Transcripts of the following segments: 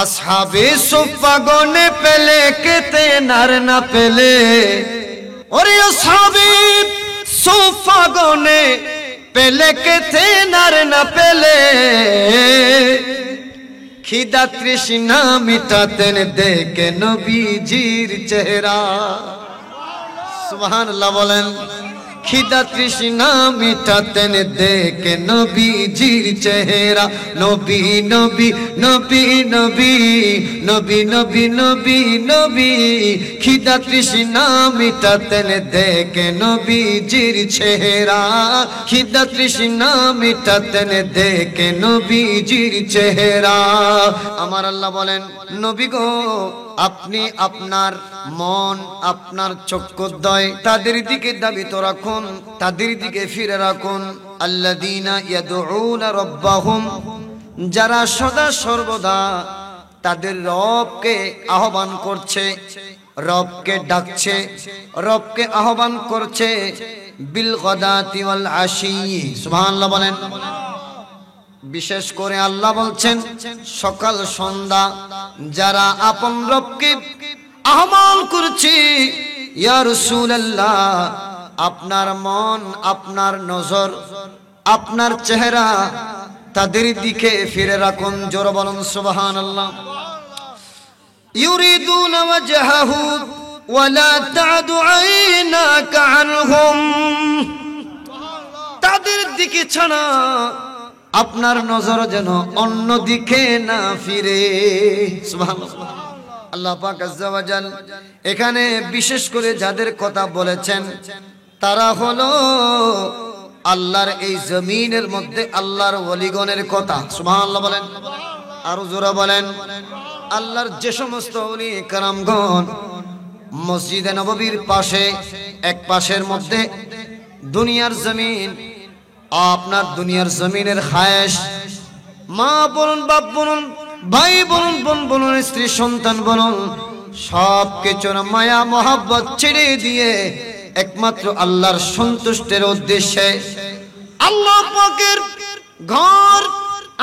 আসহাবে সুফা গনে পেলে কেতে নার না পেলে, ওরে আসহাবে সুফা গনে পেলে কেতে নার না পেলে, খিদা তৃষ্ণা মিটাতেন দেখে নবীজির চেহারা। সুবহানাল্লাহ বলেন। খিদা তৃষ্ণা মিটাতেন দেখে নবীজির চেহারা। নবী নবী নবী নবী নবী নবী নবী নবী, খিদা তৃষ্ণা মিটাতেন দেখে নবীজির চেহারা। খিদা তৃষ্ণা মিটাতেন দেখে নবীজির চেহারা। আমার আল্লাহ বলেন, নবী গো আপনি আপনার মন, আপনার চক্ষুদ্বয় তাদের দিকে ধাবিত রাখুন, তাদের দিকে ফিরে রাখুন। আল্লাযীনা ইয়াদউনা রাব্বাহুম, যারা সদা সর্বদা তাদের রবকে আহ্বান করছে, রবকে ডাকছে, রবকে আহ্বান করছে। বিল গাদাতি ওয়াল আশি, সুবহানাল্লাহ বলেন। বিশেষ করে আল্লাহ বলছেন সকাল সন্ধ্যা যারা আপন রবকে আহ্বান করছে। ইয়া রাসূলুল্লাহ, আপনার মন, আপনার নজর, আপনার চেহারা তাদের দিকে ফিরে রাখুন। জোরে বলুন সুবহানাল্লাহ। ইউরিদুনা ওয়াজহাহু ওয়ালা তা'দু আইনাকা আনহুম, তাদের দিকে ছাড়া আপনার নজর যেন অন্য দিকে না ফিরে। সুবহানাল্লাহ। আল্লাহ পাক আযজা ওয়া জাল এখানে বিশেষ করে যাদের কথা বলেছেন তারা হলো আল্লাহর এই জমিনের মধ্যে আল্লাহর ওলিগণের কথা। সুবহানাল্লাহ বলেন, আরো জোরে বলেন। আল্লাহর যে সমস্ত ওলি কারামগণ মসজিদে নববীর পাশে, এক পাশের মধ্যে দুনিয়ার জমিন, আপনার দুনিয়ার জমিনের খায়েশ, মা বলুন, বাপ বলুন, ভাই বলুন, বোন বলুন, স্ত্রী সন্তান বলুন, সব কিছুর মায়া মহব্বত ছেড়ে দিয়ে একমাত্র আল্লাহর সন্তুষ্টের উদ্দেশ্যে আল্লাহ পাকের ঘর,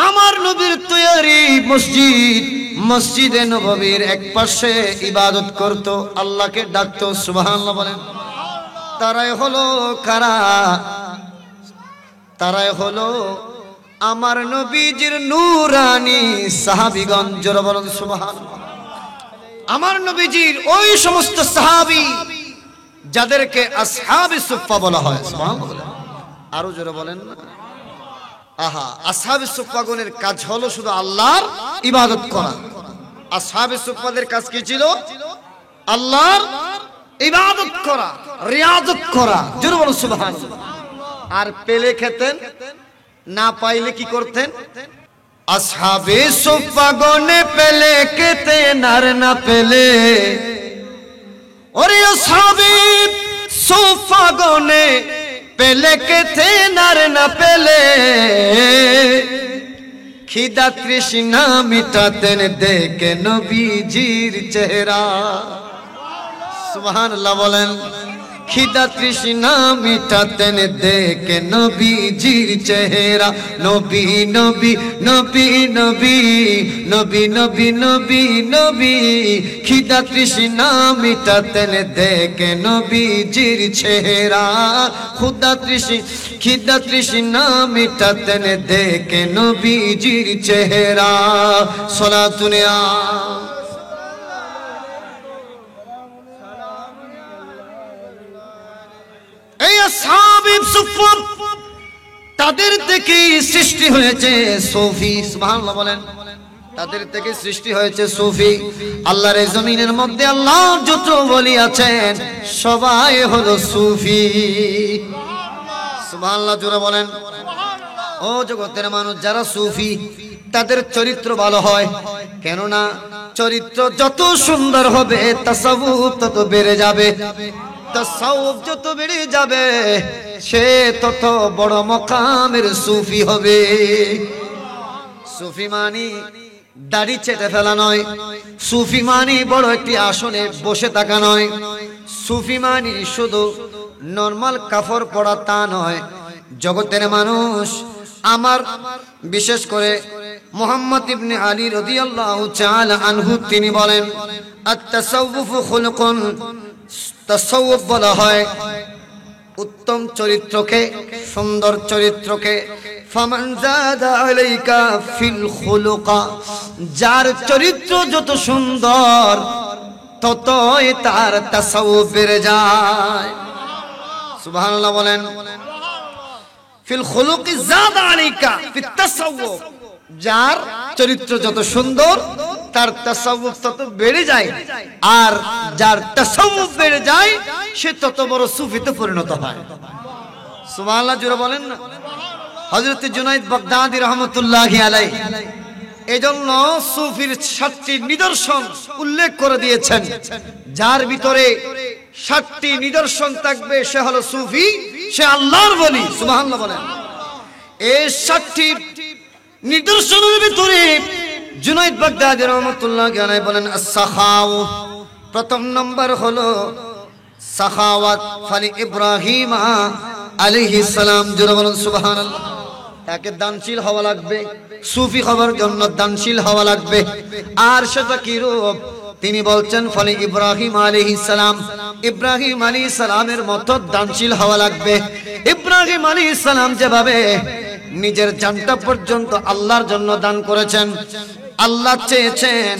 আমার নবীর তৈরি মসজিদ, মসজিদে নববীর এক পাশে ইবাদত করত, আল্লাহকে ডাকতো। সুবহানাল্লাহ বলেন। তারাই হলো কারা? তারাই হলো আমার নবীজির নূরানী সাহাবীগণ। জোরে বলুন সুবহানাল্লাহ। আমার নবীজির ওই সমস্ত সাহাবী যাদেরকে আসহাবে সুফফা বলা হয়। সুবহানাল্লাহ। আরো জোরে বলেন না। আহা, আসহাবে সুফফাগণের কাজ হলো শুধু আল্লাহর ইবাদত করা। আসহাবে সুফফাদের কাজ কি ছিল? আল্লাহর ইবাদত করা, রিয়াজত করা। জোরে বলুন সুবহানাল্লাহ। আর পেলে খেতেন, না পাইলে কি করতেন? আসহাবে সুফফা গনে পেলে খেতেন আর না পেলে, ওরে আসহাবে সুফফা গনে পেলে খেতেন আর না পেলে, খিদা তৃষ্ণা মিটাতেন দেখে নবীজির চেহারা। সুবহানাল্লাহ বলেন। খিদা তৃষ্ণা মিটাতেন দেখে নবীজির চেহারা। নবী নবী নবী নবী নবী নবী নবী নবী, খিদা তৃষ্ণা মিটাতেন দেখে নবীজির চেহারা। খিদা তৃষ্ণা মিটাতেন দেখে নবীজির চেহারা। সালাতুন ইয়া তাদের থেকে সৃষ্টি হয়েছে সুফি। সুবহানাল্লাহ বলেন। তাদের থেকে সৃষ্টি হয়েছে সুফি। আল্লাহর এই জমিনের মধ্যে আল্লাহ যত ওলি আছেন সবাই হলো সুফি। সুবহানাল্লাহ জোরে বলেন। ও জগতের মানুষ, যারা সুফি তাদের চরিত্র ভালো হয়। কেননা চরিত্র যত সুন্দর হবে তাসাউফ তত বেড়ে যাবে। তাসাউফ যত বেড়ে যাবে সে তত বড় মকামের সুফি হবে। সুফি মানি দাড়ি চেটে ফেলা নয়, সুফি মানি বড় একটি আসনে বসে থাকা নয়, সুফি মানি শুধু নরমাল কাপড় পরা তা নয়। জগতের মানুষ, আমার বিশেষ করে মুহাম্মদ ইবনে আলী রাদিয়াল্লাহু তাআলা আনহু তিনি বলেন, আত-তাসাউফ খুলকুন, তাসাউফ বলা হয় উত্তম চরিত্রকে, সুন্দর চরিত্রকে। ফামান যাদা আলাইকা ফিল খুলুকা, যার চরিত্র যত সুন্দর ততই তার তাসাউফ বেড়ে যায়। সুবহানাল্লাহ বলেন। ফিল খুলুকি যাদা আলাইকা ফিত তাসাউফ, যার চরিত্র যত সুন্দর তার তাসাউফ তত বেড়ে যায়, আর যার তাসাউফ বেড়ে যায় সে তত বড় সুফিতে পরিণত হয়। সুবহানাল্লাহ জোরে বলেন না। হযরত জুনাইদ বাগদাদী রাহমাতুল্লাহি আলাইহি এজন্য সুফির 7টি নিদর্শন উল্লেখ করে দিয়েছেন, যার ভিতরে 7টি নিদর্শন থাকবে সে হলো সুফি, সে আল্লাহর ওলি। সুবহানাল্লাহ বলেন। এই 7টি নিদর্শনের ভিতরে জুনাইদ বাগদাদী রাহমাতুল্লাহি আলাইহি বলেন as-সাখাও, প্রথম নম্বর হলো সাখাওয়াত। ফালি ইব্রাহিম আলাইহিস সালাম, জোরে বলেন সুবহানাল্লাহ। তাকে দানশীল হওয়া লাগবে, সুফি হওয়ার জন্য দানশীল হওয়া লাগবে। আর সেটা কি রূপ? তিনি বলছেন ফলে ইব্রাহিম আলাইহিস সালাম, ইব্রাহিম আলাইহিস সালামের মতো দানশীল হওয়া লাগবে। ইব্রাহিম আলাইহিস সালাম যেভাবে নিজের জানটা পর্যন্ত আল্লাহর জন্য দান করেছেন, আল্লাহ চেয়েছেন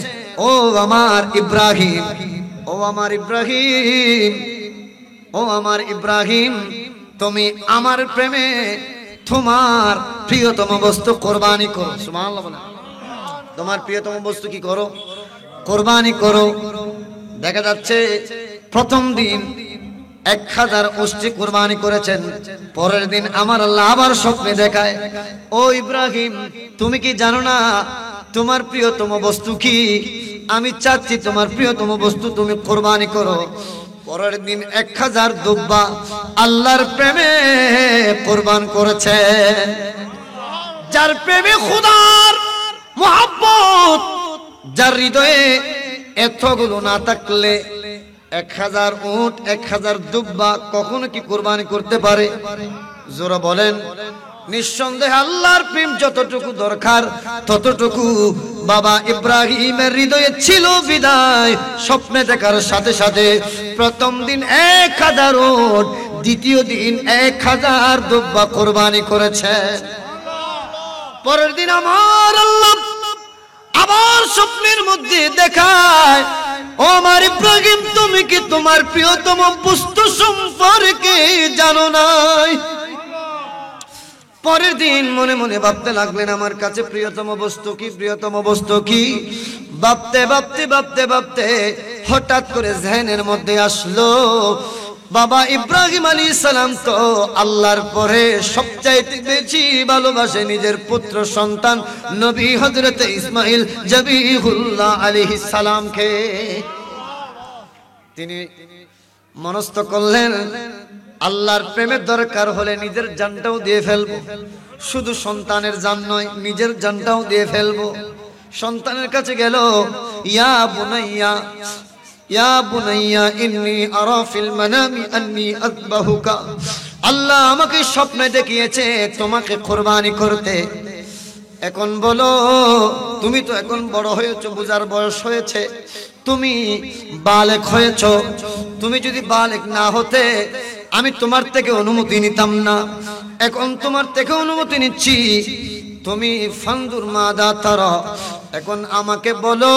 ও আমার ইব্রাহিম, ও আমার ইব্রাহিম, ও আমার ইব্রাহিম, তুমি আমার প্রেমে তোমার প্রিয়তম বস্তু কোরবানি করো। সুবহানাল্লাহ বলেন। তোমার প্রিয়তম বস্তু কি করো? কোরবানি করো। দেখা যাচ্ছে প্রথম দিন 1000 উষ্ট্রি কোরবানি করেছেন, পরের দিন আমার আল্লাহ আবার স্বপ্নে দেখায়, ও ইব্রাহিম তুমি কি জানো না তোমার প্রিয়তম বস্তু কি? আমি চাচ্ছি তোমার প্রিয়তম বস্তু তুমি কোরবানি করো। পরের দিন 1000 দুব্বা আল্লাহর প্রেমে কোরবান করেছে। যার প্রেমে খোদার মুহাব্বত, যার হৃদয়ে এতগুলো না থাকলে 1000 উট 1000 দুব্বা কখনো কি কোরবানি করতে পারে? জোরে বলেন। নিঃসন্দেহে আল্লাহর প্রেম যতটুকু দরকার ততটুকু বাবা ইব্রাহিমের হৃদয়ে ছিল বিদায় স্বপ্নে দেখার সাথে সাথে প্রথম দিন 1000 উট, দ্বিতীয় দিন 1000 দুব্বা কোরবানি করেছে। পরের দিন আমার আল্লাহ আবার স্বপ্নের মধ্যে দেখায়, ও আমার ইব্রাহিম তুমি কি তোমার প্রিয়তম বস্তু সম্পর্কে জানো নাই? পরের দিন মনে মনে ভাবতে লাগলেন আমার কাছে প্রিয়তম বস্তু কি, প্রিয়তম বস্তু কি? ভাবতে ভাবতে ভাবতে ভাবতে হঠাৎ করে জেহেনের মধ্যে আসলো বাবা ইব্রাহিম আলাইহিস সালাম তো আল্লাহর পরে সবচাইতে বেশি ভালোবাসে নিজের পুত্র সন্তান নবী হযরত ইসমাঈল জবিহুল্লাহ আলাইহিস সালামকে। তিনি মনস্থ করলেন আল্লাহর প্রেমের দরকার হলে নিজের জানটাও দিয়ে ফেলবো, শুধু সন্তানের জান নয় নিজের জানটাও দিয়ে ফেলবো। সন্তানের কাছে গেল, ইয়া বুনাইয়া, ইয়া বুনাইয়া ইন্নী আরা ফিল মানামি আন্নী আযবাহুকা, আল্লাহ আমাকে স্বপ্নে দেখিয়েছে তোমাকে কুরবানি করতে। এখন বলো তুমি তো এখন বড় হয়েছো, বুঝার বয়স হয়েছে, তুমি বালেক হয়েছো, তুমি যদি বালেক না হতে আমি তোমার থেকে অনুমতি নিতাম না, এখন তোমার থেকে অনুমতি নিচ্ছি। তুমি ফানদুর মাদা তারা, এখন আমাকে বলো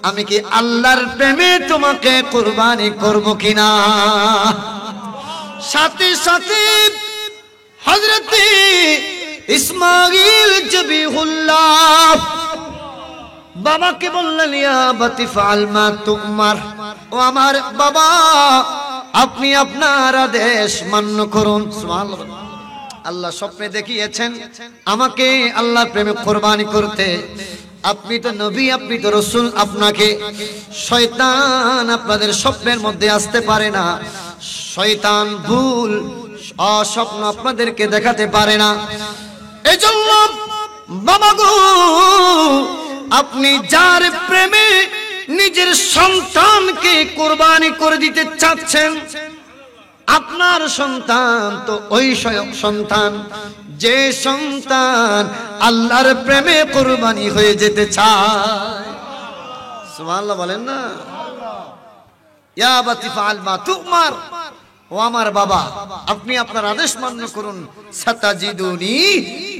আমি কি আল্লাহর প্রেমে তোমাকে কুরবানি করব কিনা? সাথে সাথে হযরত ইসমাঈল জবিহুল্লাহ বাবাকে বললেন, ইয়া বাতি ফাল মা তুমার, ও আমার বাবা আপনি আপনার আদেশ মান্য করুন। সুবহানাল্লাহ। আল্লাহ স্বপ্নে দেখিয়েছেন আমাকে আল্লাহর প্রেমে কুরবানি করতে। আপনি তো নবী, আপনি তো রাসূল, আপনাকে শয়তান আপনাদের স্বপ্নের মধ্যে আসতে পারে না, শয়তান ভুল স্বপ্ন আপনাদেরকে দেখাতে পারে না। এজন্য বাবা গো আপনি যার প্রেমে নিজের সন্তানকে কুরবানি করে দিতে চাচ্ছেন, আপনার সন্তান তো ওই সন্তান যে সন্তান আল্লাহর প্রেমে কুরবানি হয়ে যেতে চায়, সুবহানাল্লাহ বলেন না। ইয়া আবাতি ফাআল মা তুমার, ও আমার বাবা আপনি আপনার আদেশ মান্য করুন, সাতাজিদুনি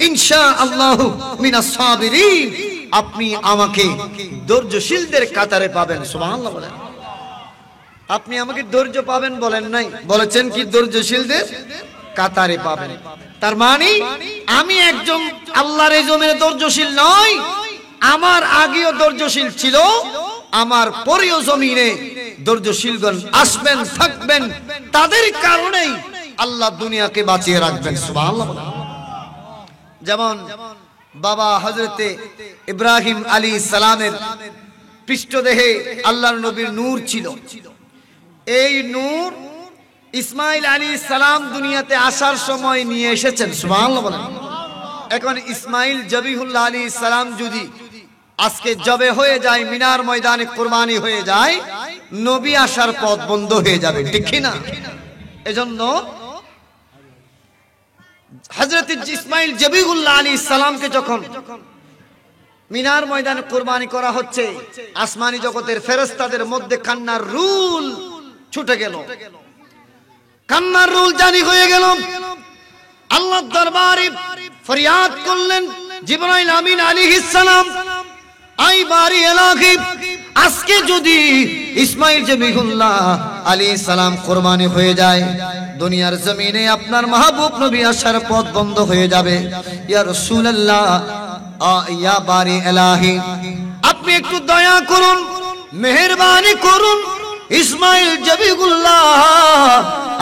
ইনশাআল্লাহু মিনাস সাবিরিন, আপনি আমাকে ধৈর্যশীলদের কাতারে পাবেন। সুবহানাল্লাহ বলেন। আপনি আমাকে ধৈর্য পাবেন বলেন নাই, বলেছেন কি ধৈর্যশীলদের কাতারে পাবেন। তার মানে আমি একজন আল্লাহর এই জমিনে ধৈর্যশীল নই, আমার আগেও ধৈর্যশীল ছিল, আমার পরেও জমিনে ধৈর্যশীলগণ আসবেন থাকবেন, তাদের কারণেই আল্লাহ দুনিয়াকে বাঁচিয়ে রাখবেন। সুবহানাল্লাহ। যেমন বাবা হযরতে ইব্রাহিম আলাইহিস সালামের পৃষ্ঠদেহে আল্লাহর নবীর নূর ছিল, এই নূর ইসমাইল আলাইহিস সালাম দুনিয়াতে আসার সময় নিয়ে এসেছেন। সুবহানাল্লাহ বলেন। এখন ইসমাইল জবিহুল্লাহ আলাইহিস সালাম যদি আজকে জবে হয়ে যায়, মিনার ময়দানে কুরবানি হয়ে যায়, নবী আসার পথ বন্ধ হয়ে যাবে, ঠিক কি না? এজন্য হযরত ইসমাইল জবিহুল্লাহ আলাইহিস সালামকে যখন মিনার ময়দানে কুরবানি করা হচ্ছে, আসমানি জগতের ফেরেশতাদের মধ্যে কান্নার রুল ছুটে গেল, কান্নার রুল জারি হয়ে গেল। আল্লাহর দরবারে ফরিয়াদ করলেন জিবরাইল আমিন আলাইহিস সালাম, আই বারি ইলাহি, আজকে যদি ইসমাইল জবিহুল্লাহ আলাইহিস সালাম কুরবানি হয়ে যায়, দুনিয়ার জমিনে আপনার মাহবুব নবী আসার পথ বন্ধ হয়ে যাবে। ইয়া রাসূলুল্লাহ, ইয়া বারি ইলাহি, আপনি একটু দয়া করুন, মেহেরবানি করুন, ইসমাইল জবিহুল্লাহ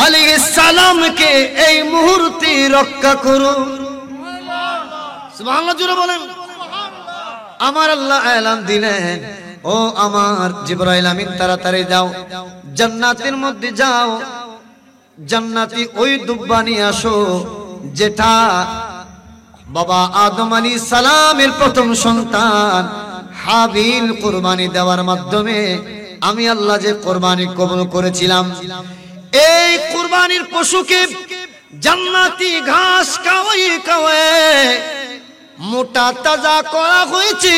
আলাইহিস সালামকে এই মুহূর্তে রক্ষা করুন। সুবহানাল্লাহ জোরে বলেন। আমার আল্লাহ এলান দিলেন, ও আমার জিবরাইল আমিন তাড়াতাড়ি যাও, জান্নাতের মধ্যে যাও, জান্নাতি ওই দুব্বা নিয়ে আসো যেটা বাবা আদম আলাইহিস সালামের প্রথম সন্তান হাবিল কুরবানি দেওয়ার মাধ্যমে আমি আল্লাহ যে কুরবানি কবুল করেছিলাম, এই কুরবানির পশুকে জান্নাতি ঘাস খাওয়াই খাওয়ায় মোটা তাজা করা হয়েছে,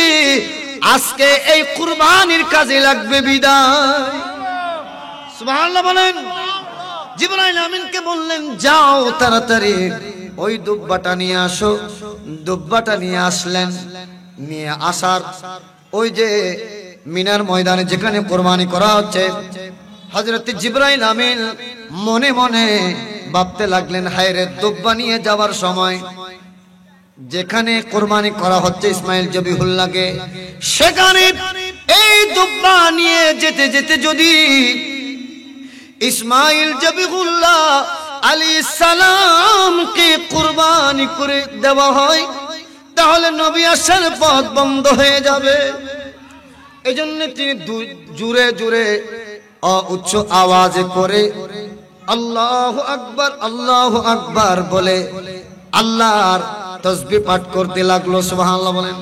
আজকে এই কুরবানির কাজে লাগবে বিদায়। সুবহানাল্লাহ বলেন। জিবরাইল আমিনকে বললেন, যাও তাড়াতাড়ি ওই দুব্বাটা নিয়ে আসো। দুব্বাটা নিয়ে আসলেন, নিয়ে আসার ওই যে মিনার ময়দানে যেখানে কুরবানি করা হচ্ছে, হযরত জিবরাইল আমিন মনে মনে ভাবতে লাগলেন, হায় রে, দুব্বা নিয়ে যাওয়ার সময় যেখানে কুরবানি করা হচ্ছে ইসমাইল জবিহুল্লাহকে, সেখানে এই দুব্বা নিয়ে যেতে যেতে যদি ইসমাইল জবিহুল্লাহ আলাইহিস সালামকে কুরবানি করে দেওয়া হয়, তাহলে নবী আসার পথ বন্ধ হয়ে যাবে। এজন্য তিনি জোরে জোরে উচ্চ আওয়াজে করে আল্লাহু আকবার আল্লাহু আকবার বলে আল্লাহর তাসবিহ পাঠ করতে লাগলো। সুবহানাল্লাহ বলেন।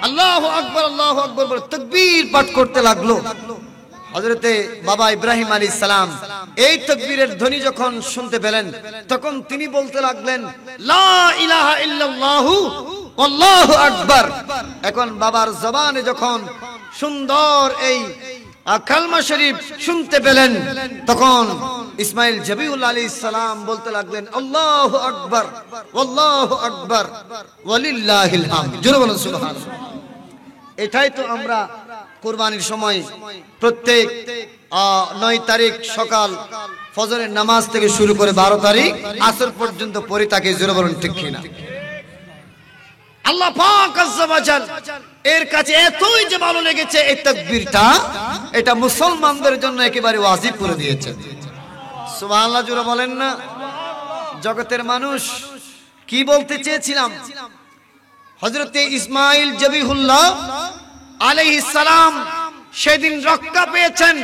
আল্লাহু আকবার বলে তাকবীর পাঠ করতে লাগলো। হযরতে বাবা ইব্রাহিম আলাইহিস সালাম এই তাকবীরের ধ্বনি যখন শুনতে পেলেন, তখন তিনি বলতে লাগলেন, লা ইলাহা ইল্লাল্লাহু আল্লাহু আকবার। এখন বাবার জবানে যখন সুন্দর এই কালমা শরীফ শুনতে পেলেন, তখন ইসমাইল জবিউল্লাহ আলাইহিস সালাম বলতে লাগলেন, আল্লাহু আকবার আল্লাহু আকবার ওয়ালিল্লাহিল হামদ। জোরে বলুন সুবহানাল্লাহ। এটাই তো আমরা কুরবানির সময় প্রত্যেক 9 তারিখ সকাল ফজরের নামাজ থেকে শুরু করে 12 তারিখ আসর পর্যন্ত পড়ে থাকি। জোরে বলুন ঠিক কিনা? আল্লাহ পাক আযজা ওয়া জাল এর কাছে এতই যে ভালো লেগেছে, এই তাকবীরটা এটা মুসলমানদের জন্য একেবারে ওয়াজিব করে দিয়েছে। সুবহানাল্লাহ জোরে বলেন না? জগতের মানুষ কি বলতে চেয়েছিলাম, হযরতে ইসমাইল জবিহুল্লাহ আলাইহিস সালাম সেদিন রক্ষা পেয়েছেন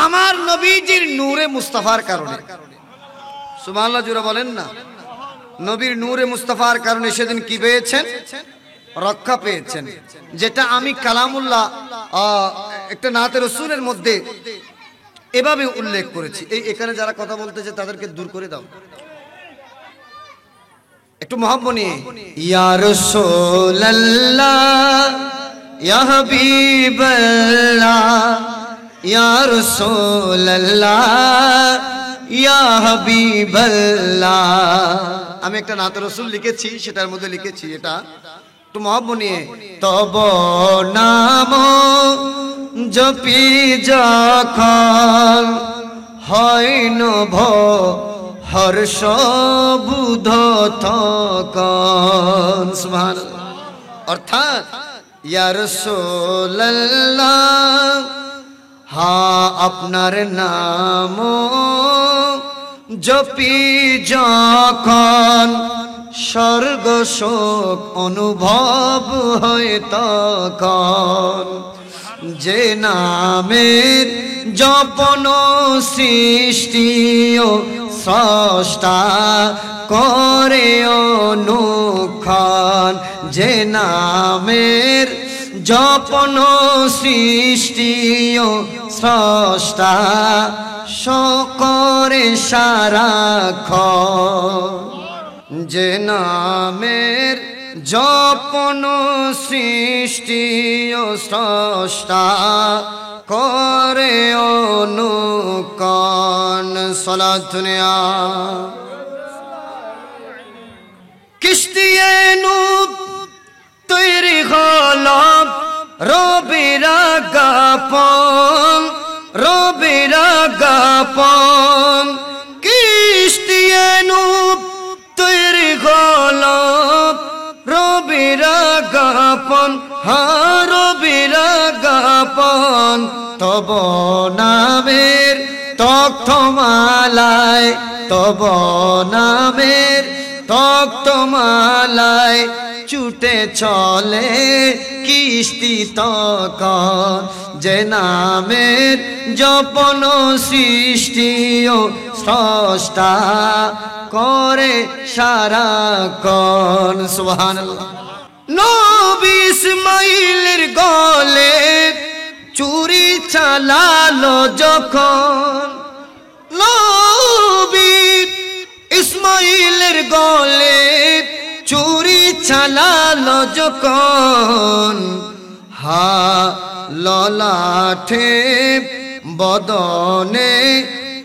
আমার নবীজির নূরে মুস্তাফার কারণে। সুবহানাল্লাহ জোরে বলেন না? নবীর নূরে মুস্তাফার কারণে সেদিন কি পেয়েছেন? রক্ষা পেয়েছেন। যেটা আমি কালামুল্লাহ একটা নাতে রাসূলের মধ্যে এভাবে উল্লেখ করেছি। এখানে যারা কথা বলতেছে তাদেরকে দূর করে দাও। একটু মহব্বত নিয়ে ইয়া রাসূলুল্লাহ ইয়া হাবিবাল্লাহ ইয়া রাসূলুল্লাহ ইয়া হাবিবাল্লাহ। আমি একটা নাত রাসূল লিখেছি, সেটার মধ্যে লিখেছি এটা, একটু মহব্বত নিয়ে তব নাম জপি যখন হয় নভ হর্ষ বুধ তখন। সুবহানাল্লাহ। অর্থাৎ ইয়া রাসূলুল্লাহ হ্যাঁ আপনার নাম জপি যখন স্বর্গ শোক অনুভব হয় তখন। যে নামের জপন সৃষ্টি ও স্রষ্টা করে অনুক্ষণ। যে নামের জপন সৃষ্টি ও স্রষ্টা সকরে সারাক্ষণ। যে নামের জপন সৃষ্টি ও স্রষ্টা করে অনুকণ। সালাত দুনিয়া কিস্তিয়ে নূর তৈরি হলো রবির গাপন, রবির গাপন। কিস্তিয়ে নূর তৈরি হলো রবির গাপন, হ্যাঁ রবির গাপন। তব নামের তক্তমালায়, তব নামের তক্তমালায় ছুটে চলে কিস্তি তখন। যে নামের জপন সৃষ্টি ও স্রষ্টা করে সারাক্ষণ। সুবহানাল্লাহ। নবী ইসমাইলের গলে চুরি চালালো যখন, নবী ইসমাইলের গলে চুরি চালালো যখন। হা ললাঠে বদনে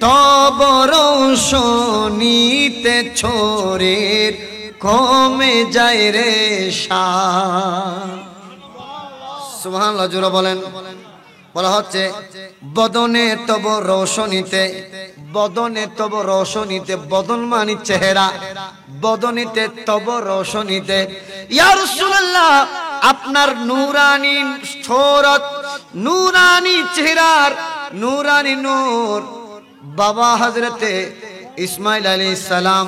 তব রৌশনীতে ছোরের কমে যায় রে শান। সুবহানাল্লাহ জোরে বলেন। বলা হচ্ছে বদনে তব রৌশনীতে, বদনে তব রৌশনীতে, বদন মানে চেহারা, বদনীতে তব রৌশনীতে। ইয়া রাসূলুল্লাহ আপনার নূরানি সুরত, নূরানি চেহারার নূরানি নূর বাবা হযরতে ইসমাইল আলাইহিস সালাম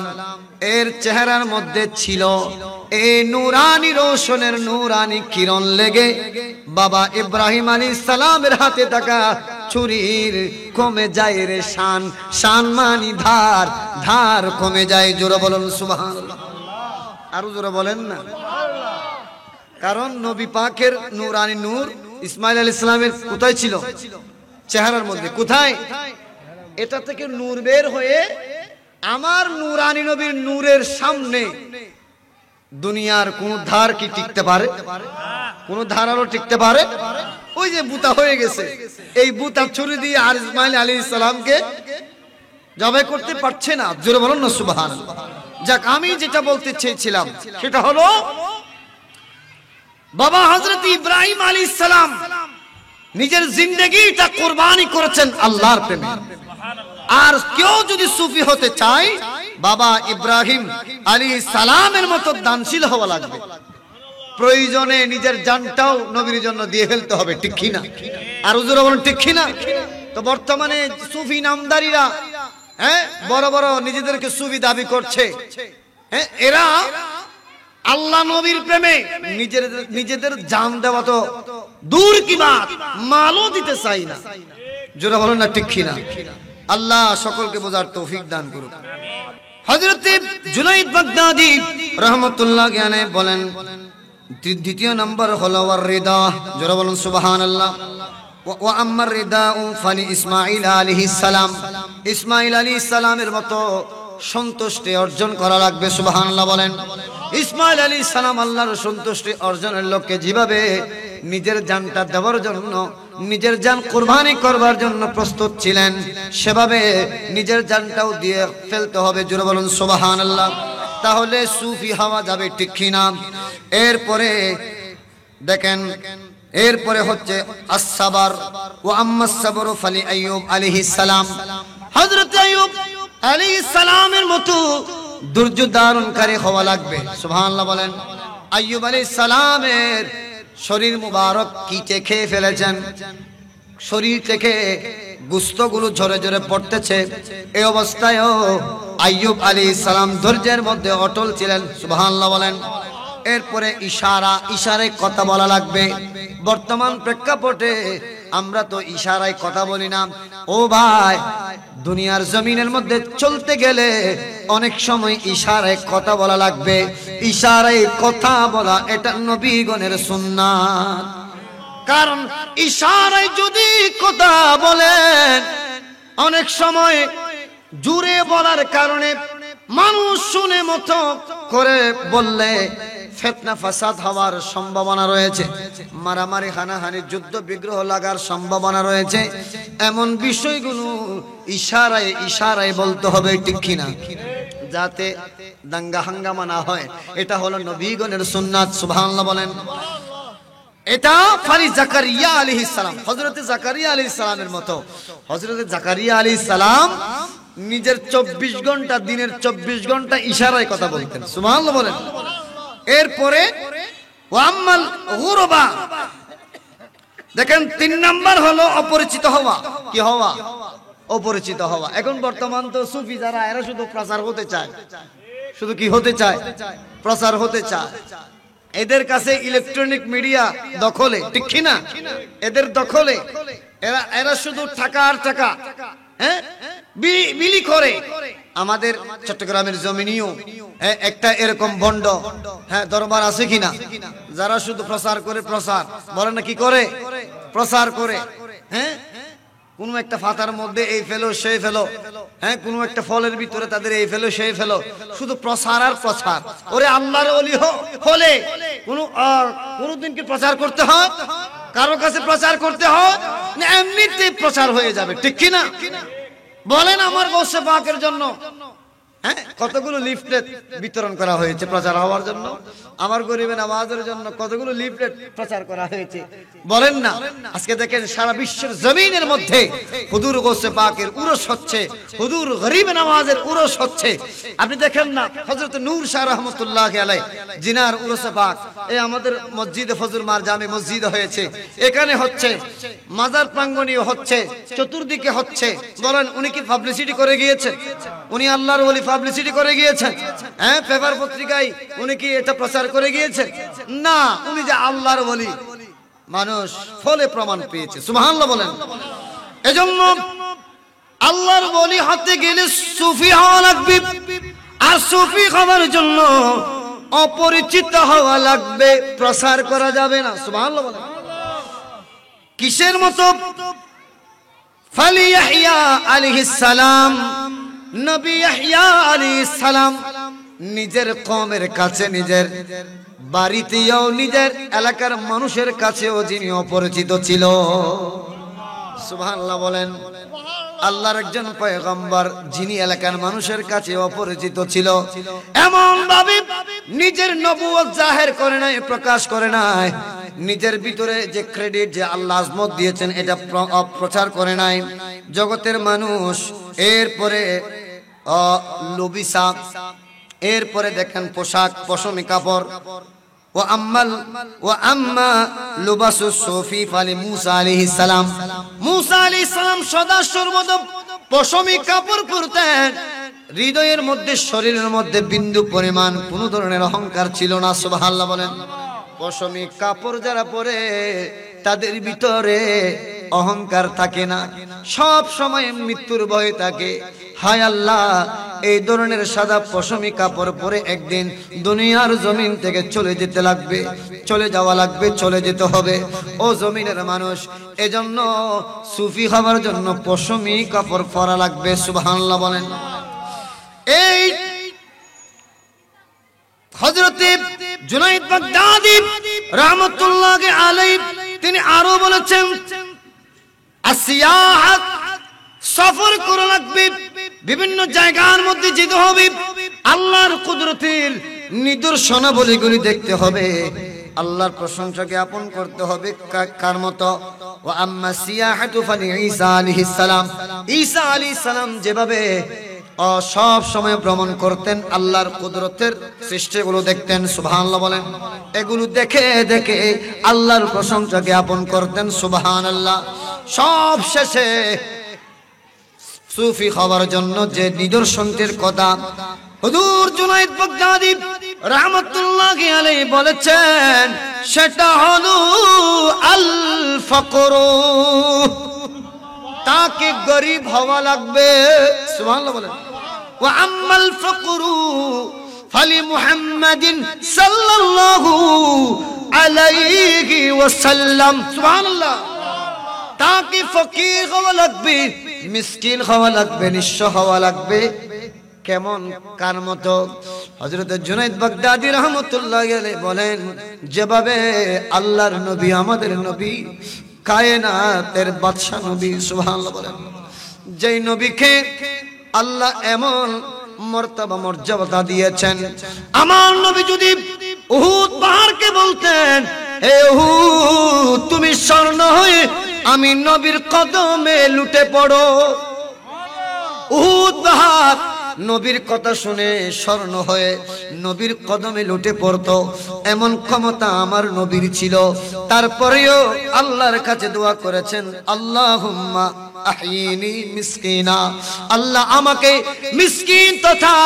এর চেহারার মধ্যে ছিল। এই নূরানি রোশনের নূরানি কিরণ লেগে বাবা ইব্রাহিম আলাইহিস সালামের হাতে থাকা ছুরির কমে যায় রে শান। শান মানি ধার, ধার কমে যায়। জোরে বলুন সুবহানাল্লাহ। আরো জোরে বলেন না। কারণ নবী পাকের নূরানি নূর ইসমাইল আলাইহিস সালামের কোথায় ছিল? চেহারার মধ্যে। কোথায়? এটা থেকে নূর বের হয়ে আমার নূরানি নবীর নূরের সামনে দুনিয়ার কোন ধার কি টিকতে পারে? কোন ধার আলো টিকতে পারে? ওই যে বুতা হয়ে গেছে, এই বুতা ছুরি দিয়ে আর ইসমাইল আলাইহিস সালামকে জবাই করতে পারছে না। জোরে বলুন না সুবহানাল্লাহ। যাক, আমি যেটা বলতে চেয়েছিলাম সেটা হলো বাবা হযরত ইব্রাহিম আলাইহিস সালাম নিজের জিন্দেগিটা কুরবানি করেছেন আল্লাহর প্রেমে। আর কেউ যদি সুফি হতে চায় বাবা ইব্রাহিম আলাইহিস সালামের মতো দানশীল হওয়া লাগবে। প্রয়োজনে নিজের জানটাও নবীর জন্য দিয়ে ফেলতে হবে, ঠিক কি না? আর হুজুর বলেন ঠিক কি না? তো বর্তমানে সুফি নামদারিরা বড় বড় নিজেদেরকে সুফি দাবি করছে। এরা আল্লাহ নবীর প্রেমে নিজেদের জান দেওয়া তো দূর কি বাত, মালও দিতে চাই না। জোরে বলেন না ঠিক কি না? আল্লাহ সকলকে বোঝার তৌফিক দান করুক। হযরত জুনাইদ বাগদাদি রাহমাতুল্লাহ আলাইহি বলেন দ্বিতীয় নম্বর হলো ওয়ার রিদা। জোরে বলুন সুবহানাল্লাহ। ওয়া আম্মার রিদা ফালি ইসমাঈল আলাইহিস সালাম, ইসমাঈল আলাইহিস সালামের মতো সন্তুষ্টি অর্জন করা লাগবে। সুবহানাল্লাহ বলেন। ইসমাইল আলাইহিস সালাম আল্লাহর সন্তুষ্টি অর্জনের লক্ষ্যে যেভাবে নিজের জানটা দেওয়ার জন্য, নিজের জান কুরবানি করবার জন্য প্রস্তুত ছিলেন, সেভাবে নিজের জানটাও দিয়ে ফেলতে হবে। জোরে বলুন সুবহানাল্লাহ। তাহলে সুফি হওয়া যাবে, ঠিক কি না? এরপরে দেখেন, এরপরে হচ্ছে as-সাবর ওয়া আম্মা as-সাবরু ফালি আইয়ুব আলাইহিস সালাম। হযরত আইয়ুব আলাইহিস সালামের মতো ধৈর্য ধারণকারী হওয়া লাগবে। সুবহানাল্লাহ বলেন। আইয়ুব আলাইহিস সালামের শরীর মুবারক কিচে খেয়ে ফেলেছেন, শরীর থেকে গোশতগুলো ঝরে ঝরে পড়তেছে। এই অবস্থায়ও আইয়ুব আলাইহিস সালাম ধৈর্যের মধ্যে অটল ছিলেন। সুবহানাল্লাহ বলেন। এরপরে ইশারায় কথা বলা লাগবে। বর্তমান প্রেক্ষাপটে আমরা তো ইশারায় কথা বলি না। ও ভাই, দুনিয়ার জমিনের মধ্যে চলতে গেলে অনেক সময় ইশারায় কথা বলা লাগবে। ইশারায় কথা বলা এটা নবীগণের সুন্নাত। কারণ ইশারায় যদি কথা বলেন, অনেক সময় জোরে বলার কারণে মানুষ শুনে মতো করে বললে ফিতনা ফাসাদ হওয়ার সম্ভাবনা রয়েছে, মারামারি হানাহানি যুদ্ধ বিগ্রহ লাগার সম্ভাবনা রয়েছে। এমন বিষয়গুলো ইশারায় বলতে হবে, ঠিক কিনা? যাতে দাঙ্গা হাঙ্গামা না হয়। এটা হলো নবীগণের সুন্নাত। সুবহানাল্লাহ বলেন। এটা ফারি জাকারিয়া আলাইহিস সালাম, হযরত জাকারিয়া আলাইহিস সালামের মতো। হযরত জাকারিয়া আলাইহিস সালাম নিজের 24 ঘন্টা, দিনের 24 ঘন্টা ইশারায় কথা বলতেন। সুবহানাল্লাহ বলেন। এরপরে ওয়াম্মাল গুরবা, দেখেন 3 নাম্বার হলো অপরিচিত হওয়া। কি হওয়া? অপরিচিত হওয়া। এখন বর্তমান তো সুফি যারা, এরা শুধু প্রচার হতে চায়। শুধু কি হতে চায়? প্রচার হতে চায়। এদের কাছে ইলেকট্রনিক মিডিয়া দখলে, ঠিক কি না? এদের দখলে এরা শুধু টাকা আর টাকা, হ্যাঁ, বিলি করে। আমাদের চট্টগ্রামের জমিনেও একটা এরকম ভণ্ড, হ্যাঁ, দরবার আছে কিনা, যারা শুধু প্রচার করে, প্রচার বলে না, কি করে? প্রচার করে। হ্যাঁ, কোন একটা ফাতার মধ্যে এই ফেলো সেই ফেলো, হ্যাঁ, কোন একটা ফলের ভিতরে তাদের এই ফেলো সেই ফেলো, শুধু প্রচার আর প্রচার। ওরে আল্লাহর ওলি হলে কোনদিন কি প্রচার করতে হয়? কারো কাছে প্রচার করতে হয় না? এমনিতে প্রচার হয়ে যাবে, ঠিক কি না? বলেন, আমার গৌসে পাকের জন্য হ্যাঁ কতগুলো লিফলেট বিতরণ করা হয়েছে প্রচার হওয়ার জন্য। আমার গরিবের নামাজের জন্য কতগুলো লিফলেট প্রচার করা হয়েছে, বলেন না? আজকে দেখেন সারা বিশ্বের জমিনের মধ্যে হুজুর গৌসে পাকের উরস হচ্ছে, হুজুর গরিব নামাজের উরস হচ্ছে। আপনি দেখেন না, হযরত নূর শাহ রহমাতুল্লাহি আলাইহি জিনার উরসে পাক এই আমাদের মসজিদে ফজর মার জামে মসজিদ হয়েছে, এখানে হচ্ছে, মাজার প্রাঙ্গণীয় হচ্ছে, চতুর্দিকে হচ্ছে। বলেন, উনি কি পাবলিসিটি করে গিয়েছেন? উনি আল্লাহর ওলি পাবলিসিটি করে গিয়েছেন? হ্যাঁ, পেপার পত্রিকায় উনি কি এটা প্রচার করে গিয়েছেন? না, উনি যে আল্লাহর ওলি মানুষ ফলে প্রমাণ পেয়েছে। সুবহানাল্লাহ বলেন। এজন্য আল্লাহর ওলি হতে গেলে সুফি হওয়া লাগবে, আর সুফি হওয়ার জন্য অপরিচিত হওয়া লাগবে, প্রচার করা যাবে না। সুবহানাল্লাহ বলেন। কিসের মতো? ফালি ইয়াহইয়া আলাইহিস সালাম, নবী ইয়াহইয়া আলাইহিস সালাম নিজের কওমের কাছে, নিজের বাড়িতেও, নিজের এলাকার মানুষের কাছেও যিনি অপরিচিত ছিল। সুবহানাল্লাহ বলেন। আল্লাহর একজন পয়গম্বর যিনি এলাকার মানুষের কাছে অপরিচিত ছিল, এমন ভাবে নিজের নবুয়ত জাহির করে নাই, প্রকাশ করে নাই, নিজের ভিতরে যে ক্রেডিট, যে আল্লাহ আজমত দিয়েছেন এটা প্রচার করে নাই জগতের মানুষ। এরপরে লুবিসা, এরপরে দেখেন পোশাক, পশমি কাপড়। ও আম্মা লুবাসু সুফি ফালি মুসা আলাইহিস সালাম, মুসা আলাইহিস সালাম সদা সর্বদা পশমি কাপড় পরতেন। হৃদয়ের মধ্যে, শরীরের মধ্যে বিন্দু পরিমাণ কোন ধরনের অহংকার ছিল না। সুবহানাল্লাহ বলেন। পশমি কাপড় যারা পরে তাদের ভিতরে অহংকার থাকে না, সব সময় মৃত্যুর ভয় থাকে। হায় আল্লাহ, এই ধরনের সাদা পশমি কাপড় পরে একদিন দুনিয়ার জমিন থেকে চলে যেতে লাগবে, চলে যাওয়া লাগবে, চলে যেতে হবে। ও জমিনের মানুষ, এজন্য সুফি হওয়ার জন্য পশমি কাপড় পরা লাগবে। সুবহানাল্লাহ বলেন। এই হযরতে জুনাইদ বাগদাদী রাহমাতুল্লাহ আলাইহি তিনি আরো বলেছেন, আসিয়াহাত সফর করা লাগবে, বিভিন্ন জায়গার মধ্যে যেতে হবে, আল্লাহর কুদরতের নিদর্শনাবলীগুলি দেখতে হবে, আল্লাহর প্রশংসা জ্ঞাপন করতে হবে। কার মতো? ওয়া আম্মা সিয়াহাতু ফালি ঈসা আলাইহিস সালাম, ঈসা আলাইহিস সালাম যেভাবে সব সময় ভ্রমণ করতেন, আল্লাহর কুদরতের সৃষ্টিগুলো দেখতেন, সুবহানাল্লাহ বলেন, এগুলো দেখে দেখে আল্লাহর প্রশংসা জ্ঞাপন করতেন, সুবহানাল্লাহ। সব শেষে সুফি হওয়ার জন্য যে নিদর্শনটির কথা হুজুর জুনাইদ বাগদাদী রাহমাতুল্লাহি আলাইহি বলেছেন, সেটা হলো আল ফাকরু, তাকে গরিব হওয়া লাগবে, সুবহানাল্লাহ বলেন। ওয়া আম্মাল ফাকরু ফালি মুহাম্মাদিন সাল্লাল্লাহু আলাইহি ওয়াসাল্লাম, সুবহানাল্লাহ। তাকে ফকির হওয়া লাগবে, মিসকিন হওয়া লাগবে, নিঃস্ব হওয়া লাগবে। কেমন? কার মতো? হযরত জুনাইদ বাগদাদী রাহমাতুল্লাহি আলাইহি বলেন, যেভাবে আল্লাহর নবী, আমাদের নবী, কায়নাতের বাদশা নবী, সুবহানাল্লাহ বলেন, যেই নবীকে আল্লাহ এমন মর্তবা মর্যাদা দিয়েছেন, আমার নবী যদি উহুদ পাহাড়কে বলতেন, হে উহুদ তুমি স্বর্ণ হয়ে আমি নবীর কদমে লুটে পড়ো, উহুদ পাহাড় নবীর কথা শুনে স্বর্ণ হয়ে নবীর কদমে লুটে পড়তো, এমন ক্ষমতা আমার নবীর ছিল। তারপরেও আল্লাহর কাছে দোয়া করেছেন, আল্লাহুম্মা আহিনি মিসকিনা, আল্লাহ আমাকে মিসকিন তথা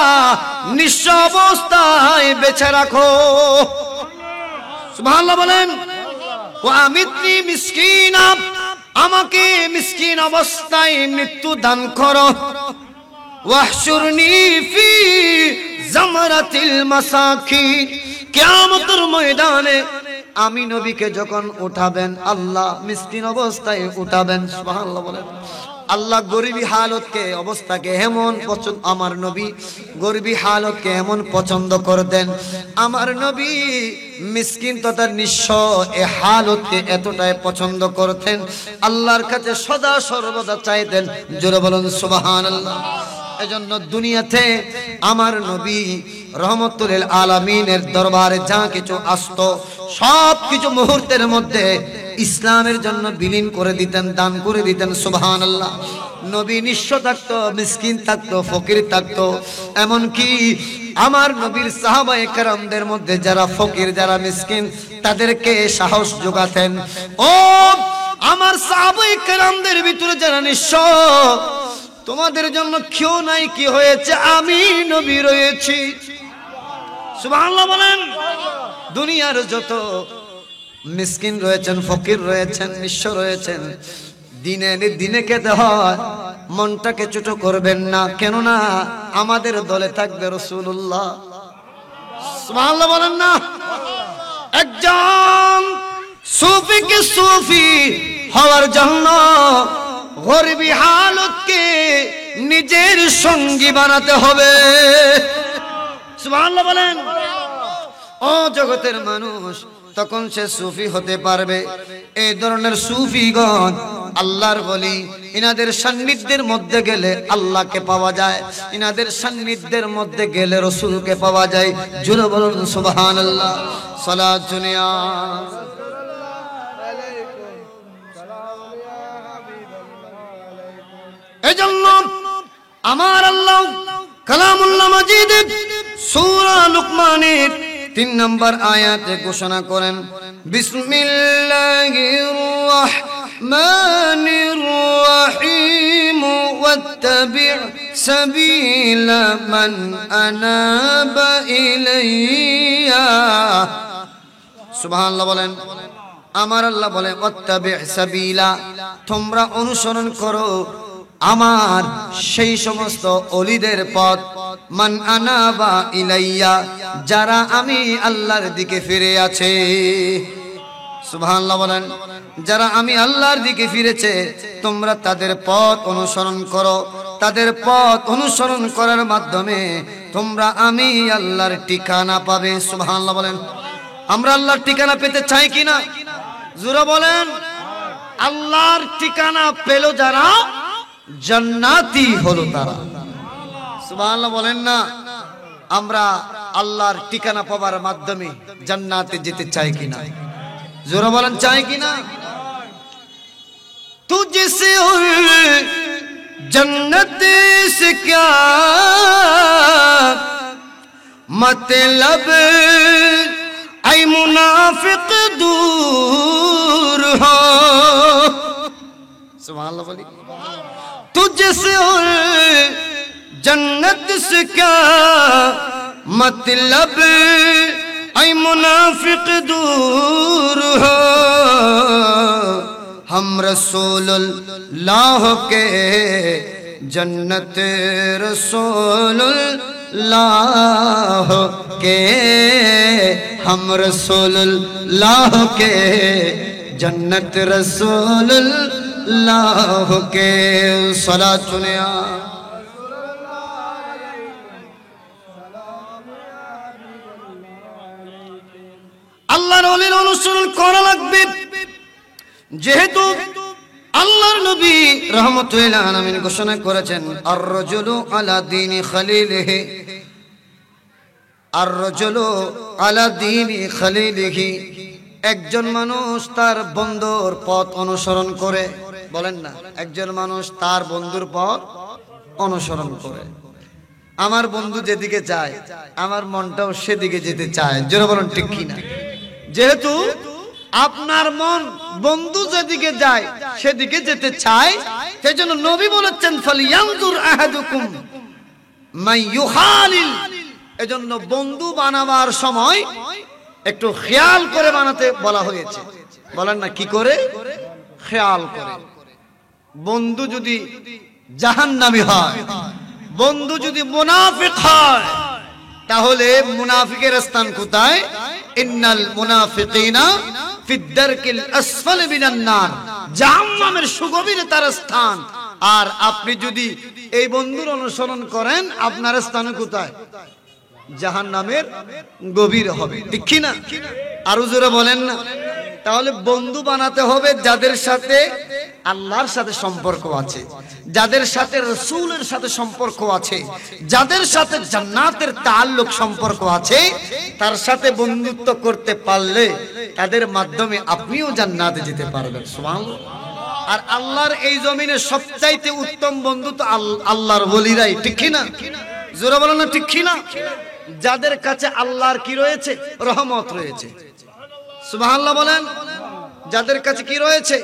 নিঃস্ব অবস্থায় বেঁচে রাখো, সুবহানাল্লাহ বলেন। ওয়া আমিতনি মিসকিনা, আমাকে মিসকিন অবস্থায় মৃত্যু দান করো। ওয়াহশুরনি ফি জামরাতিল মাসাকিন, কিয়ামতের ময়দানে আমি নবীকে যখন উঠাবেন, আল্লাহ মিসকিন অবস্থায় উঠাবেন, সুবহানাল্লাহ বলেন। আল্লাহ গরিবী হালতকে, অবস্থাকে এমন পছন্দ, আমার নবী গরিবী হালতকে এমন পছন্দ করতেন, আমার নবী মিসকিন তথা নিঃস্ব এ হালতকে এতটাই পছন্দ করতেন, আল্লাহর কাছে সদা সর্বদা চাইতেন, জোরে বলুন সুবহানাল্লাহ। এজন্য দুনিয়াতে আমার নবী রহমতুল আলামিনের দরবারে যা কিছু আসতো সব কিছু মুহূর্তের মধ্যে ইসলামের জন্য বিলীন করে দিতেন, দান করে দিতেন, সুবহানাল্লাহ। নবী নিঃস্ব থাকতো, মিসকিন থাকতো, ফকির থাকতো, এমনকি আমার নবীর সাহাবায়ে কেরামদের মধ্যে যারা ফকির, যারা মিসকিন, তাদেরকে সাহস যোগাতেন, ও আমার সাহাবায়ে কেরামদের ভিতরে যারা নিঃস্ব, তোমাদের জন্য কেউ নাই, কি হয়েছে? আমি নবী রয়েছি, সুবহানাল্লাহ বলেন। দুনিয়ার যত মিসকিন রয়েছেন, ফকির রয়েছেন, নিঃস্ব রয়েছেন, দিনে দিনে খেতে হয়, মনটাকে ছোট করবেন না, কেননা আমাদের দলে থাকবে রাসূলুল্লাহ, সুবহানাল্লাহ বলেন না। একজন সুফিকে সুফি হওয়ার জন্য গরিবী হালতকে নিজের সঙ্গী বানাতে হবে, সুবহানাল্লাহ বলেন। ও জগতের মানুষ, তখন সে সুফি হতে পারবে। এই ধরনের সুফিগণ আল্লাহর বলি, ইনাদের সান্নিধ্যের মধ্যে গেলে আল্লাহকে পাওয়া যায়, ইনাদের সান্নিধ্যের মধ্যে গেলে রাসূলকে পাওয়া যায়, জোরে বলুন সুবহানাল্লাহ। সালাত দুনিয়া এজন্য আমার আল্লাহ কালামুল্লাহ মাজিদ সূরা লুকমানের 3 নম্বর আয়াতে ঘোষণা করেন, বিসমিল্লাহির রাহমানির রাহিম ওয়াত্তাবি' সাবিলা মান আনাবা ইলাইয়া, সুবহানাল্লাহ বলেন। আমার আল্লাহ বলে, ওয়াত্তাবি' সাবিলা, তোমরা অনুসরণ করো আমার সেই সমস্ত ওলিদের পথ, মান আনাবা ইলাইয়া, যারা আমি আল্লাহর দিকে ফিরে আছে, সুবহানাল্লাহ বলেন। যারা আমি আল্লাহর দিকে ফিরেছে তোমরা তাদের পথ অনুসরণ করো। তাদের পথ অনুসরণ করার মাধ্যমে তোমরা আমি আল্লাহর ঠিকানা পাবে। সুবহানাল্লাহ বলেন। আমরা আল্লাহর ঠিকানা পেতে চাই কিনা? জোরে বলেন। আল্লাহর ঠিকানা পেল যারা জান্নাতি হলো তারা। সুবহানাল্লাহ বলেন না। আমরা আল্লাহর ঠিকানা পাওয়ার মাধ্যমে জান্নাতে যেতে চাই কিনা? জোরে বলেন, চাই কিনা? তুঝসে और जन्नत से क्या मतलब ऐ मुनाफिक दूर हो। सुभान अल्लाह। तुझसे और जन्नत से क्या मतलब ऐ मुनाफिक दूर हो। हम रसूलुल्लाह के जन्नत रसूलुल्लाह के, हम रसूलुल्लाह के जन्नत रसूलुल्लाह के। सलात सुनिया। আল্লাহর ওলির অনুসরণ করা লাগবে। যেহেতু আল্লাহর নবী রাহমাতুল আলামিন ঘোষণা করেছেন আর রাজুলু আলা দীনি খলিলিহি, আর রাজুলু আলা দীনি খলিলিহি। একজন মানুষ তার বন্ধুর পথ অনুসরণ করে। বলেন না, একজন মানুষ তার বন্ধুর পথ অনুসরণ করে। আমার বন্ধু যেদিকে যায় আমার মনটাও সেদিকে যেতে চায়। জোরে বলেন ঠিক কিনা? যেহেতু আপনার মন বন্ধু যেদিকে যায় সেদিকে যেতে চায়, সেজন্য নবী বলেছেন ফালিয়ানজুর আহাদুকুম মান ইউখালিল। এজন্য বন্ধু বানাবার সময় একটু খেয়াল করে বানাতে বলা হয়েছে। বলেন না, কি করে? খেয়াল করে। বন্ধু যদি জাহান্নামী হয়, বন্ধু যদি মুনাফিক হয়, তাহলে মুনাফিকের স্থান কোথায়? ইন্নাল মুনাফিকিনা ফিদ দারকিল আসফালি মিনান নার, জাহান্নামের সুগভীরে তার স্থান। আর আপনি যদি এই বন্ধুর অনুসরণ করেন, আপনার স্থান কোথায়? জাহান্নামের গভীর হবে। ঠিক কি না? আরো জোরে বলেন না। তাহলে বন্ধু বানাতে হবে যাদের সাথে আল্লাহর সাথে সম্পর্ক আছে, যাদের সাথে রাসূলের সাথে সম্পর্ক আছে, যাদের সাথে জান্নাতের তাআল্লুক সম্পর্ক আছে। তার সাথে বন্ধুত্ব করতে পারলে তাদের মাধ্যমে আপনিও জান্নাতে যেতে পারবেন। সুবহানাল্লাহ। আর আল্লাহর এই জমিনে সবচাইতে উত্তম বন্ধু তো আল্লাহর ওলিরাই। ঠিক কি না? জোরে বলেন না, ঠিক কি না? যাদের কাছে আল্লাহর কি রয়েছে? রহমত রয়েছে। সুবহানাল্লাহ বলেন। যাদের কাছে কি রয়েছে?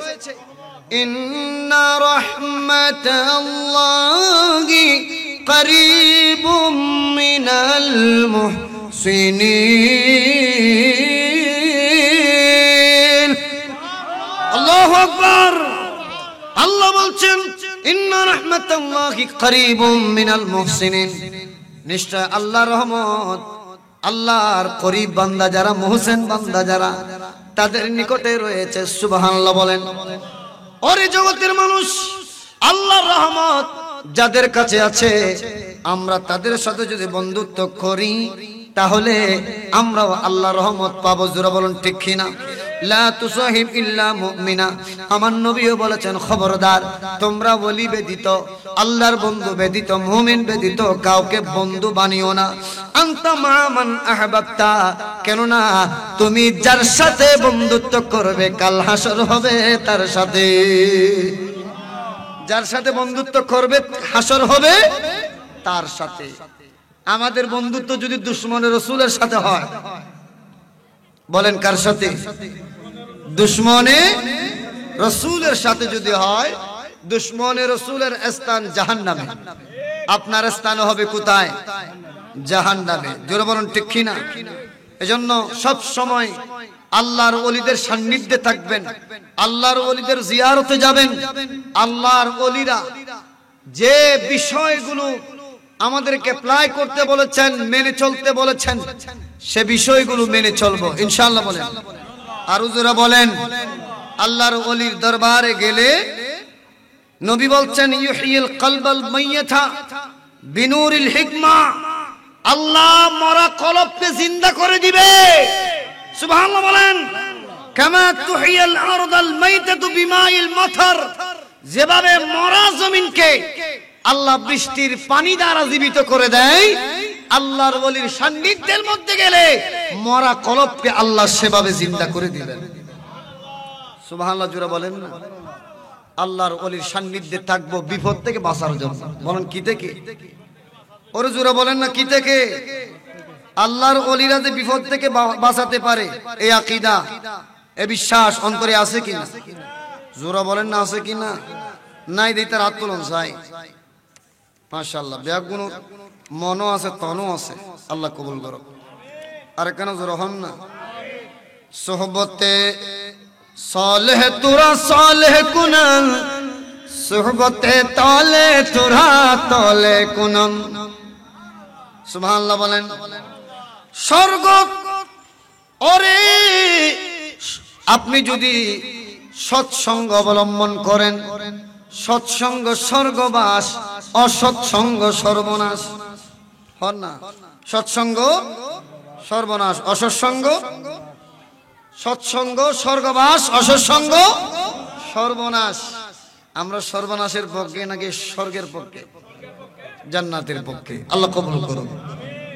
ইন্না রাহমাতাল্লাহি করিবুম মিনাল মুহসিনিন। আল্লাহু আকবার। আল্লাহ বলছেন ইন্না রাহমাতাল্লাহি করিবুম মিনাল মুহসিনিন। নিশ্চয় আল্লাহর রহমত, আল্লাহর করিব বান্দা যারা, মুহসিন বান্দা যারা, তাদের নিকটে রয়েছে। সুবহানাল্লাহ বলেন। ওরে জগতের মানুষ, আল্লাহর রহমত যাদের কাছে আছে, আমরা তাদের সাথে যদি বন্ধুত্ব করি তাহলে আমরাও আল্লাহর রহমত পাবো। জোরে বলুন ঠিক কি না? লা তুসাহিব ইল্লা মুমিনা। আমার নবীও বলেছেন খবরদার, তোমরা ওলি ব্যতীত, আল্লাহর বন্ধু ব্যতীত, মুমিন ব্যতীত কাউকে বন্ধু বানিও না। আনতা মা মান আহবাবতা, কেননা তুমি যার সাথে বন্ধুত্ব করবে কাল হাসর হবে তার সাথে। যার সাথে বন্ধুত্ব করবে হাসর হবে তার সাথে। আমাদের বন্ধুত্ব যদি দুশমনের রাসূলের সাথে হয়, বলেন কার সাথে? দুশমনে রাসূলের সাথে যদি হয়, দুশমনে রাসূলের স্থান জাহান্নামে, আপনার স্থান হবে কোথায়? জাহান্নামে। জোরে বলুন ঠিক কি না? এজন্য সব সময় আল্লাহর ওলিদের সান্নিধ্যে থাকবেন, আল্লাহর ওলিদের জিয়ারতে যাবেন। আল্লাহর ওলিরা যে বিষয়গুলো আমাদেরকে অ্যাপ্লাই করতে বলেছেন, মেনে চলতে বলেছেন, সে বিষয়গুলো মেনে চলবো ইনশাআল্লাহ। বলেন আর হুজুরা বলেন, আল্লাহর ওলির দরবারে গেলে নবী বলছেন ইউহিল কলবাল মাইয়াতা বিনুরিল হিকমা, আল্লাহ মরা কলবকে জিন্দা করে দিবে। সুবহানাল্লাহ বলেন। কামা তুহিয়াল আরদাল মাইতাতু বিমাইল মাতার, যেভাবে মরা জমিনকে আল্লাহ বৃষ্টির পানি দ্বারা জীবিত করে দেয়, আল্লাহর ওলির সান্নিধ্যের মধ্যে গেলে মরা কলবকে আল্লাহ সেভাবে জিন্দা করে দিবেন। সুবহানাল্লাহ জোরে বলেন না। আল্লাহর ওলির সান্নিধ্যে থাকবো বিপদ থেকে বাঁচার জন্য। বলেন কি থেকে? ওরে জোরে বলেন না কি থেকে? আল্লাহর ওলিরা যে বিপদ থেকে বাঁচাতে পারে, এই আকীদা, এই বিশ্বাস অন্তরে আছে কিনা? জোরে বলেন না আছে কিনা? নাই দিতে রাত তুলন চাই। মাশাআল্লাহ, ব্যাগুণ মনও আছে, তনও আছে। আল্লাহ কবুল করো। আর কেন জোরে হন না? সোহবতে সালেহ তোরা সালেহ কুনান, সোহবতে তালে তোরা তালে কুনান। সুবহানাল্লাহ বলেন। স্বর্গ, ওরে আপনি যদি সৎসঙ্গ অবলম্বন করেন, সৎসঙ্গ স্বর্গবাস, অসৎসঙ্গ সর্বনাশ। হন না? সৎসঙ্গ সর্বনাশ, অসৎসঙ্গ সৎসঙ্গ স্বর্গবাস, অসৎসঙ্গ সর্বনাশ। আমরা সর্বনাশের পক্ষে নাকি স্বর্গের পক্ষে? জান্নাতের পক্ষে। আল্লাহ কবুল করুন।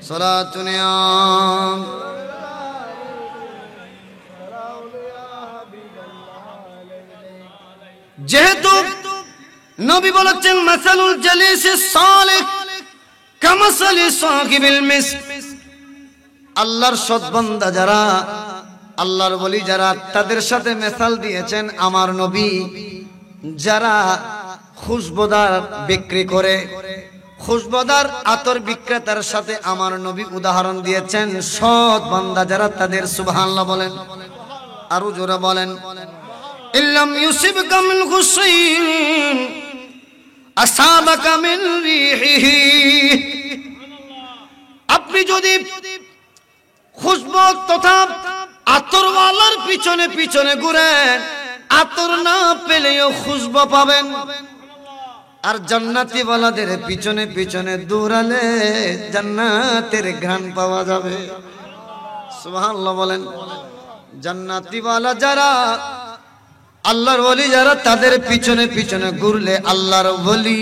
সালাতুন ইয়া যেহেতু নবী বলেছেন মাসালুল জালিসিস সালিহ কামাসালি সাহিবিল মিসক, আল্লাহর সৎ বান্দা যারা, আল্লাহর ওলি যারা, তাদের সাথে মিসাল দিয়েছেন আমার নবী। যারা খুশবোদার বিক্রি করে, খুশবোদার আতর বিক্রেতার সাথে আমার নবী উদাহরণ দিয়েছেন সৎ বান্দা যারা, তাদের। সুবহানাল্লাহ বলেন। আরো জোরে বলেন। ইল্লাম ইউসিবকা মিন হুসাইন আসাবাকা মিন রিহিহি, আপনি যদি খুশবু তথা আতরওয়ালার পিছনে পিছনে ঘুরেন, আতর না পেলেও খুশবু পাবেন। আর জান্নাতি ওয়ালাদের পিছনে পিছনে দৌড়ালে জান্নাতের ঘ্রাণ পাওয়া যাবে। সুবহানাল্লাহ বলেন। জান্নাতি ওয়ালা যারা, আল্লাহর ওলি যারা, তাদের পিছনে পিছনে ঘুরলে আল্লাহর ওলি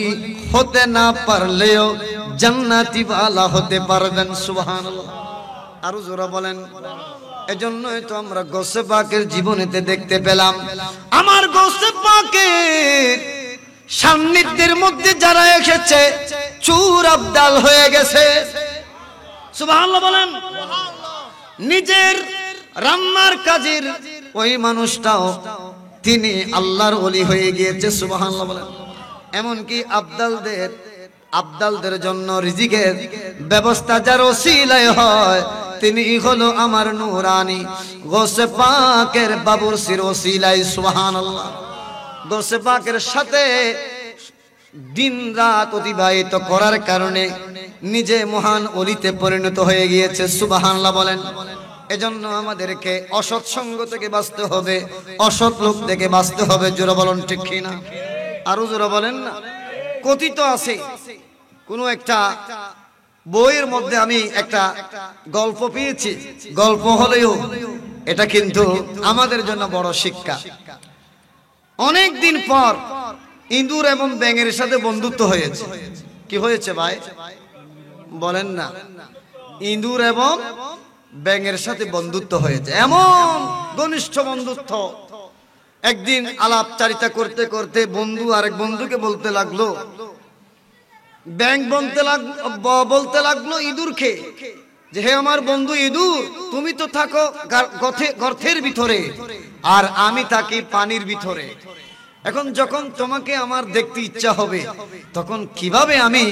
হতে না পারলেও জান্নাতি ওয়ালা হতে পারবেন। সুবহানাল্লাহ। আরো জোরে বলেন। এজন্যই তো আমরা গৌসে পাকের জীবনেতে দেখতে পেলাম, আমার গৌসে পাকের সান্নিধ্যের মধ্যে যারা এসেছে চুর আবদাল হয়ে গেছে। সুবহানাল্লাহ বলেন। নিজের রান্নার কাজের ওই মানুষটাও তিনি আল্লাহর ওলি হয়ে গিয়েছে। সুবহানাল্লাহ বলেন। এমনকি আবদালদের জন্য রিজিকের ব্যবস্থা যার ওসিলায় হয়, তিনি হলো আমার নূরানি গৌসে পাকের বাবুরসির ওসিলায়। সুবহানাল্লাহ। গৌসে পাকের সাথে দিন রাত অতিবাহিত করার কারণে নিজে মহান ওলিতে পরিণত হয়ে গিয়েছে। সুবহানাল্লাহ বলেন। এজন্য আমাদেরকে অসৎ সঙ্গ থেকে বাঁচতে হবে, অসৎ লোক থেকে বাঁচতে হবে। জোরে বলেন ঠিক কিনা? আরো জোরে বলেন না। কথিত আছে, কোন একটা বইয়ের মধ্যে আমি একটা গল্প পেয়েছি। গল্প হলেও এটা কিন্তু আমাদের জন্য বড় শিক্ষা। অনেক দিন পর ইঁদুর এবং ব্যাঙের সাথে বন্ধুত্ব হয়েছে। কি হয়েছে ভাই? বলেন না। ইঁদুর এবং ব্যাঙের সাথে বন্ধুত্ব হয়েছে, এমন ঘনিষ্ঠ বন্ধুত্ব। একদিন আলাপচারিতা করতে করতে বন্ধু আরেক বন্ধুকে বলতে লাগলো, ব্যাঙ বলতে লাগলো ইঁদুরকে যে, হে আমার বন্ধু ইঁদুর, তুমি তো থাকো গর্তের ভিতরে আর আমি থাকি পানির ভিতরে। এখন যখন তোমাকে আমার দেখতে ইচ্ছা হবে, তখন কিভাবে আমি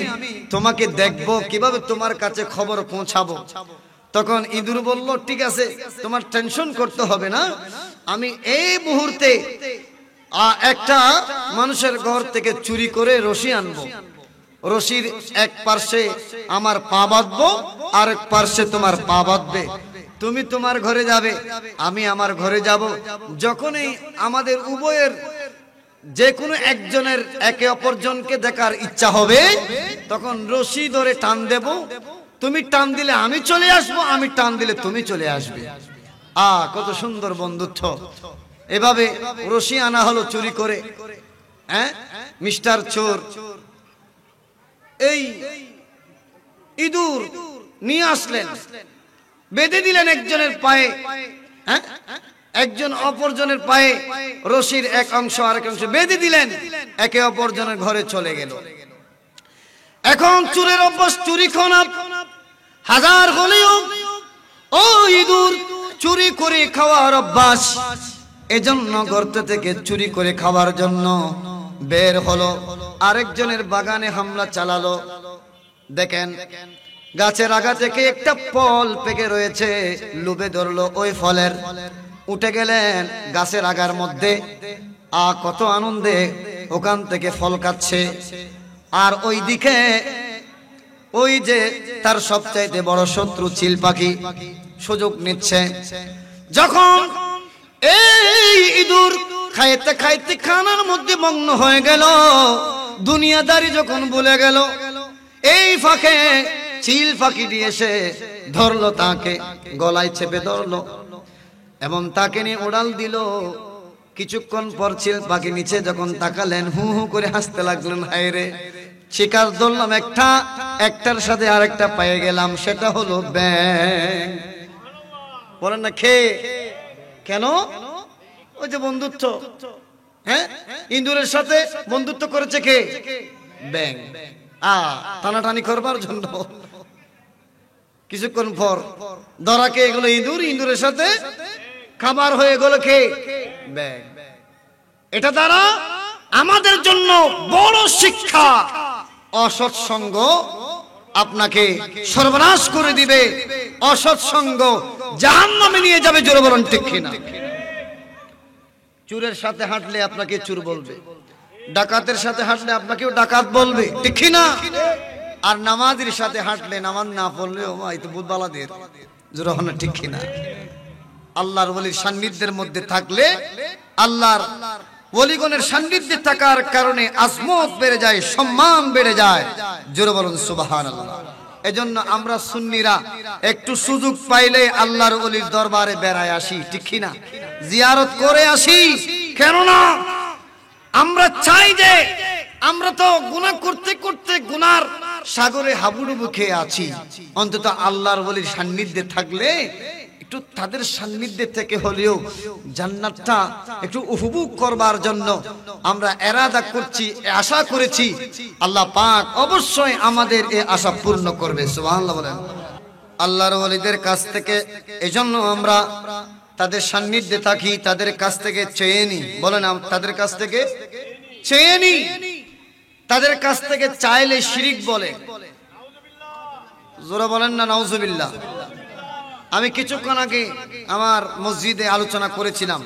তোমাকে দেখব, কিভাবে তোমার কাছে খবর পৌঁছাবো? তখন ইঁদুর বলল, ঠিক আছে, তোমার টেনশন করতে হবে না, আমি এই মুহূর্তে একটা মানুষের ঘর থেকে চুরি করে রশি আনবো। রশির এক পার্শ্বে আমার পা বাঁধবো, আর এক পার্শ্বে তোমার পা বাঁধবে। তুমি তোমার ঘরে যাবে, আমি আমার ঘরে যাব। যখনই আমাদের উভয়ের যে কোনো একজনের একে অপরজনকে দেখার ইচ্ছা হবে, তখন রশি ধরে টান দেব, তুমি টান দিলে আমি চলে আসবো, আমি টান দিলে তুমি চলে আসবে। কত সুন্দর বন্ধুত্ব। এভাবে রশি আনা হলো চুরি করে। মিস্টার চোর এই ইঁদুর নিয়ে আসলেন, বেঁধে দিলেন একজনের পায়ে, একজন অপরজনের পায়ে রশির এক অংশ আরেক অংশ বেঁধে দিলেন, একে অপরজনের ঘরে চলে গেল। এখন চোরের অভ্যাস চুরি খানা, হাজার হলেও ও ইঁদুর চুরি করে খাওয়ার অভ্যাস। এজন্য গর্ত থেকে চুরি করে খাওয়ার জন্য বের হলো, আরেকজনের বাগানে হামলা চালালো। দেখেন গাছের আগা থেকে একটা ফল পেকে রয়েছে, লোভে ধরলো ওই ফলের, উঠে গেলেন গাছের আগার মধ্যে। কত আনন্দে ওখান থেকে ফল খাচ্ছে। আর ওইদিকে ওই যে তার সবচাইতে বড় শত্রু চিল পাখি সুযোগ নিচ্ছে। যখন এই ইঁদুর খাইতে খাইতে খানার মধ্যে মগ্ন হয়ে গেল, দুনিয়াদারি যখন ভুলে গেল, এই ফাঁকে চিল পাখিটি এসে ধরলো, তাকে গলায় চেপে ধরলো এবং তাকে নিয়ে উড়াল দিল। কিছুক্ষণ পর চিল পাখি নিচে যখন তাকালেন, হু হু করে হাসতে লাগলেন, হায় রে, শিকার ধরলাম একটা, একটার সাথে আরেকটা পেয়ে গেলাম, সেটা হলো ব্যাঙ। বলেন না খেয়ে কেন? ওই যে বন্ধুত্ব, ইঁদুরের সাথে বন্ধুত্ব করেছে কে? ব্যাঙ। টানাটানি করবার জন্য। কিছুক্ষণ পর ধরা কে এগুলো ইঁদুর, ইঁদুরের সাথে খাবার হয়ে গেল কে? ব্যাঙ। এটা দ্বারা আমাদের জন্য বড় শিক্ষা, অসৎসঙ্গ আপনাকে সর্বনাশ করে দিবে, অসৎসঙ্গ জাহান্নামে নিয়ে যাবে। জোরে বলুন ঠিক কিনা? চোরের সাথে হাঁটলে আপনাকে চোর বলবে, ডাকাতের সাথে হাঁটলে আপনাকেও ডাকাত বলবে, ঠিক কিনা? আর নামাজের সাথে হাঁটলে, নামাজ না পড়লেও এই তো বুধবালাদের, জোরে বলুন ঠিক কিনা? আল্লাহর ওলির সান্নিধ্যের মধ্যে থাকলে, আল্লাহর ওলিগণের সান্নিধ্যে থাকার কারণে আজমত বেড়ে যায়, সম্মান বেড়ে যায়। জোরে বলুন সুবহানাল্লাহ। এজন্য আমরা সুন্নিরা একটু সুযোগ পাইলে আল্লাহর ওলির দরবারে বেড়ায় আসি, ঠিক কিনা? জিয়ারত করে আসি। কেননা আমরা চাই যে, আমরা তো গুনাহ করতে করতে গুনার সাগরে হাবুডুবু খেয়ে আছি, অন্তত আল্লাহর ওলির সান্নিধ্যে থাকলে একটু তাদের সান্নিধ্যে থেকে হলেও জান্নাতটা একটু উপভোগ করবার জন্য আমরা এরাদা করছি, আশা করেছি। আল্লাহ পাক অবশ্যই আমাদের এই আশা পূর্ণ করবে। সুবহানাল্লাহ বলেন। আল্লাহর ওলিদের কাছ থেকে এজন্য আমরা তাদের সান্নিধ্যে থাকি, তাদের কাছ থেকে চেয়ে নি। বলেন তাদের কাছ থেকে চেয়ে নি। তাদের কাছ থেকে চাইলে শিরিক বলে। জোরে বলেন না নাউজুবিল্লাহ। আমি কিছুক্ষণ আগে আমার মসজিদে আলোচনা করেছিলাম,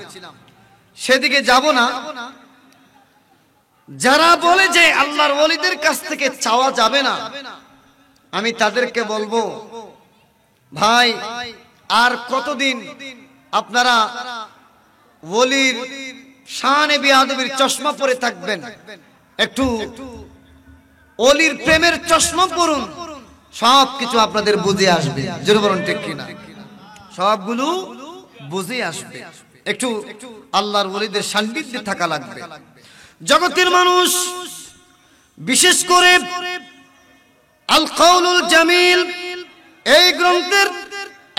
সেদিকে যাব না। যারা বলে যে আল্লাহর ওলিদের কাছ থেকে চাওয়া যাবে না, আমি তাদেরকে বলবো, ভাই আর কতদিন আপনারা ওলির শানে বিআদবির চশমা পরে থাকবেন? একটু ওলির প্রেমের চশমা পরুন, সবকিছু আপনাদের বুঝে আসবে। জোরে বলুন ঠিক কিনা? সবগুলো বুঝে আসবে। একটু আল্লাহর ওলিদের সান্নিধ্যে থাকা লাগবে। জগতের মানুষ, বিশেষ করে আল কাউলুল জামিল এই গ্রন্থের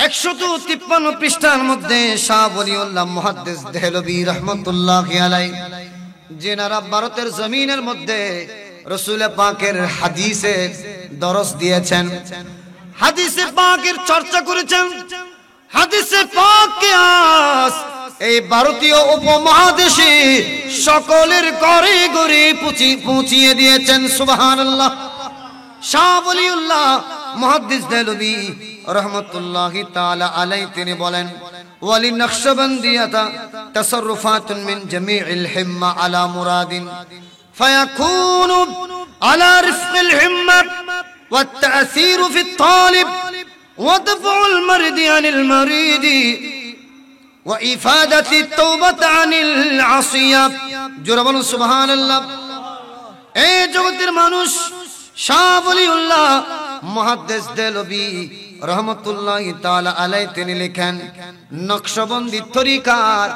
153 পৃষ্ঠার মধ্যে শাহ ওলিউল্লাহ মুহাদ্দিস দেহলভী রাহমাতুল্লাহি আলাইহি, যেনারা ভারতের জমিনের মধ্যে রাসূল পাকের হাদিসে দরস দিয়েছেন, হাদিসে পাকের চর্চা করেছেন, হাদিসে পাক কিয়াস এই ভারতীয় উপমহাদেশে সকলের ঘরে ঘরে পৌঁছিয়ে দিয়েছেন। সুবহানাল্লাহ। শাহ ওলিউল্লাহ মুহাদ্দিস দেহলভী রাহমাতুল্লাহি তাআলা আলাইহি তিনি বলেন, ওয়ালি নকশবন্দিয়াতা তাসাররুফাতুন মিন জামিইল হিম্মা আলা মুরাদিন ফায়াকুনু আলা রিফকিল হিম্মা ওয়াত তা'সীরু ফিত তালিব ওয়া দফউল মারদি আনিল মারিদি ওয়া ইফাদাতি তাওবাত আনিল আসিয়া। জোরে বলুন সুবহানাল্লাহ। এই জগতের মানুষ শাহ ওলিউল্লাহ মুহাদ্দিস দেহলভী রহমাতুল্লাহি তাআলা আলাইহি তিনি লেখেন, নকশবন্দি তরিকার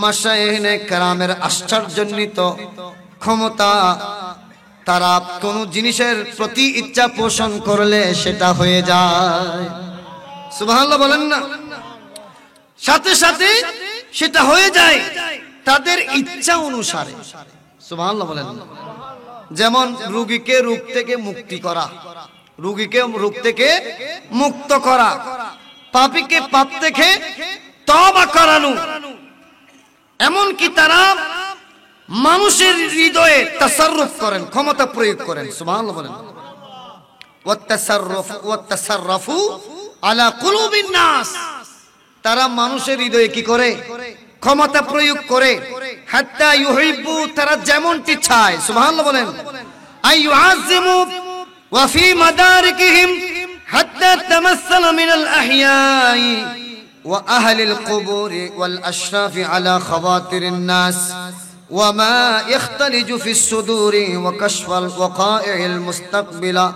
মাশায়েখে কেরামের আশ্চর্যান্বিত ক্ষমতা, তারা কোন জিনিসের প্রতি ইচ্ছা পোষণ করলে সেটা হয়ে যায়। সুবহানাল্লাহ বলেন না? সাথে সাথে সেটা হয়ে যায় তাদের ইচ্ছা অনুসারে। সুবহানাল্লাহ বলেন না? যেমন রোগীকে রোগ থেকে মুক্তি করা, রোগীকে রোগ থেকে মুক্ত করা, পাপীকে পাপ থেকে তওবা করানো, এমনকি তারা মানুষের হৃদয়ে তাসাররুফ করেন, ক্ষমতা প্রয়োগ করেন। সুবহানাল্লাহ বলেন। ওয়াতাসাররাফু আলা কুলুবিন নাস, তারা মানুষের হৃদয়ে কি করে? ক্ষমতা প্রয়োগ করে। হাত্তা ইউহিব্বু, তারা যেমনটি চায়। সুবহানাল্লাহ বলেন। আইয়ুআযিমু ওয়া ফি মাদারিকিহিম হাত্তা তামাসসালা মিনাল আহইয়াই ওয়া আহলিল কুবুরি ওয়াল আশরাফি আলা খাওয়াতিরিন নাস ওয়া মা ইখতালিজু ফিস সুদুরি ওয়া কাশফাল ওয়াকাইল মুস্তাকবিলা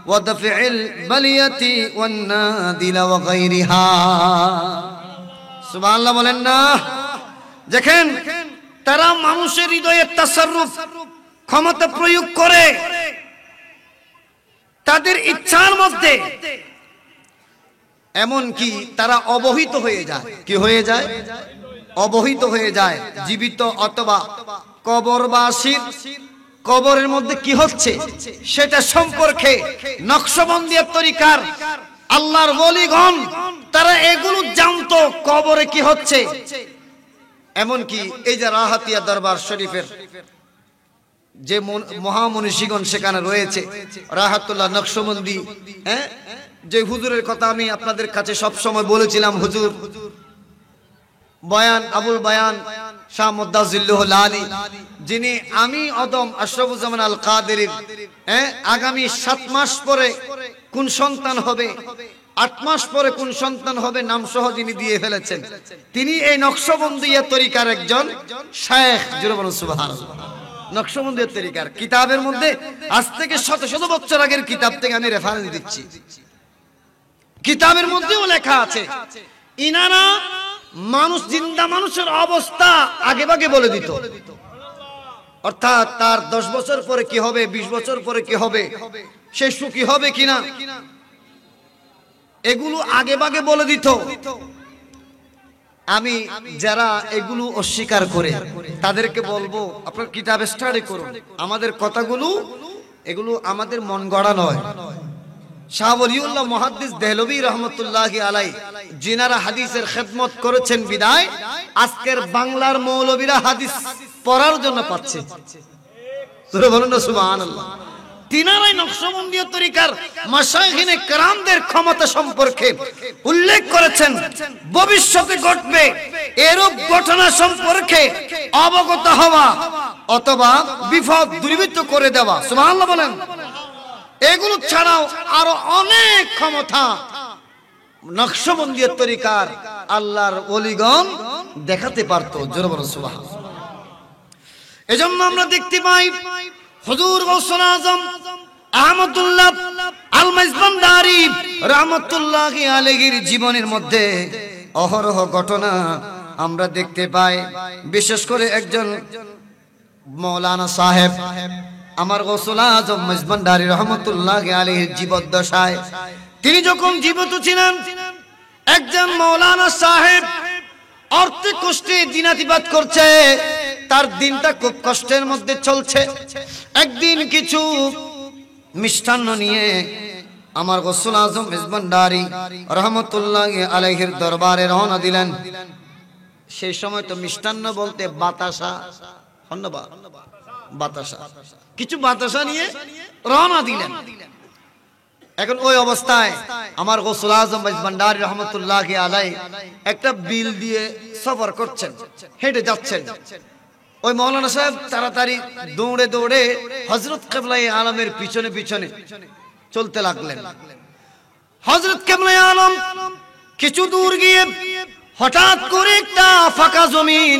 ওয়া দাফইল বালিয়াতি ওয়ান নাদিলা ওয়া গায়রিহা। সুবহানাল্লাহ বলেন না? দেখেন, তারা মানুষের হৃদয়ে তাসাররুফ, ক্ষমতা প্রয়োগ করে তাদের ইচ্ছার মধ্যে, এমন কি তারা অবহিত হয়ে যায়। কি হয়ে যায়? অবহিত হয়ে যায়। জীবিত অথবা কবরবাসীর কবরের মধ্যে কি হচ্ছে সেটা সম্পর্কে নকশবন্দিয়ার তরিকার আল্লাহর ওলিগণ তারা এগুলো জানতো, কবরে কি হচ্ছে। এমনকি এই যে রাহাতিয়া দরবার শরীফের যে মহামনীষীগণ সেখানে রয়েছে, রাহাতুল্লাহ নকশবন্দি, যে হুজুরের কথা আমি আপনাদের কাছে সব সময় বলেছিলাম, হুজুর বয়ান আবুল বয়ান শাহ মুদ্দাজিল্লুহুল আলী, যিনি আমি অদম আশরাফুজ্জামান আল কাদেরীর আগামী 7 মাস পরে কোন সন্তান হবে, 8 মাস পরে কোন সন্তান হবে নাম সহ যিনি দিয়ে ফেলেছেন, তিনি এই নকশবন্দিয়া তরিকার একজন শায়েখ। জোরে বলুন সুবহানাল্লাহ। নকশবন্দিয়া তরিকার কিতাবের মধ্যে আজ থেকে শত শত বছর আগের কিতাব থেকে আমি রেফারেন্স দিচ্ছি, কিতাবের মধ্যেও লেখা আছে ইনারা মানুষ, জিন্দা মানুষের অবস্থা আগে ভাগে বলে দিত। অর্থাৎ তার 10 বছর পরে কি হবে, 20 বছর পরে কি হবে, সে সুখী হবে কিনা, এগুলো আগে ভাগে বলে দিত। আমি যারা এগুলো অস্বীকার করে তাদেরকে বলবো, আপনার কিতাব স্টাডি করুন। আমাদের কথাগুলো এগুলো আমাদের মন গড়া নয়। শাহ ওলিউল্লাহ মুহাদ্দিস দেহলভী রহমতুল্লাহি আলাইহি যিনারা হাদিসের খেদমত করেছেন বিদায় আজকের বাংলার মৌলবীরা হাদিস পড়ার জন্য পাচ্ছে। সুরে বলুন না সুবহানাল্লাহ। তিনারাই নকশবন্দিয়া তরিকার মাশায়েখে কেরামদের ক্ষমতা সম্পর্কে উল্লেখ করেছেন, ভবিষ্যতে ঘটবে এরূপ ঘটনা সম্পর্কে অবগত হওয়া অথবা বিপদ দূরীভূত করে দেওয়া। সুবহানাল্লাহ বলেন। এগুলো ছাড়াও আরো অনেক ক্ষমতা নকশবন্দিয়া তরিকার আল্লাহর ওলিগণ দেখাতে পারত। জোরে বলুন সুবহানাল্লাহ। এজন্য আমরা দেখতে পাই হুজুর গাউসুল আজম আহমদুল্লাহ আল মাইজবান্দারি রাহমাতুল্লাহি আলাইহির জীবনের মধ্যে অহরহ ঘটনা আমরা দেখতে পাই। বিশেষ করে একজন মাওলানা সাহেব আমার গাউসুল আজম মাইজবান্দারি রাহমাতুল্লাহি আলাইহির জীবদ্দশায়, তিনি যখন জীবিত ছিলেন, একজন মাওলানা সাহেব আর্থিক কষ্টে দিনাতিপাত করছে, তার দিনটা খুব কষ্টের মধ্যে চলছে। একদিন কিছু মিষ্টান্ন নিয়ে আমার গাউসুল আজম মাইজবান্দারি রাহমাতুল্লাহি আলাইহির দরবারে রওনা দিলেন। সেই সময় তো মিষ্টান্ন বলতে বাতাসা, ধন্যবাদ, বাতাসা, কিছু বাতাসা নিয়ে রওনা দিলেন। এখন ওই অবস্থায় আমার গাউসুল আজম মাইজবান্দারি রাহমাতুল্লাহি আলাইহি একটা বিল দিয়ে সফর করছেন, হেঁটে যাচ্ছেন। ওই মাওলানা সাহেব তাড়াতাড়ি দৌড়ে দৌড়ে হযরত কিবলায়ে আলমের পিছনে পিছনে চলতে লাগলেন। হযরত কিবলায়ে আলম কিছু দূর গিয়ে হঠাৎ করে একটা ফাঁকা জমিন,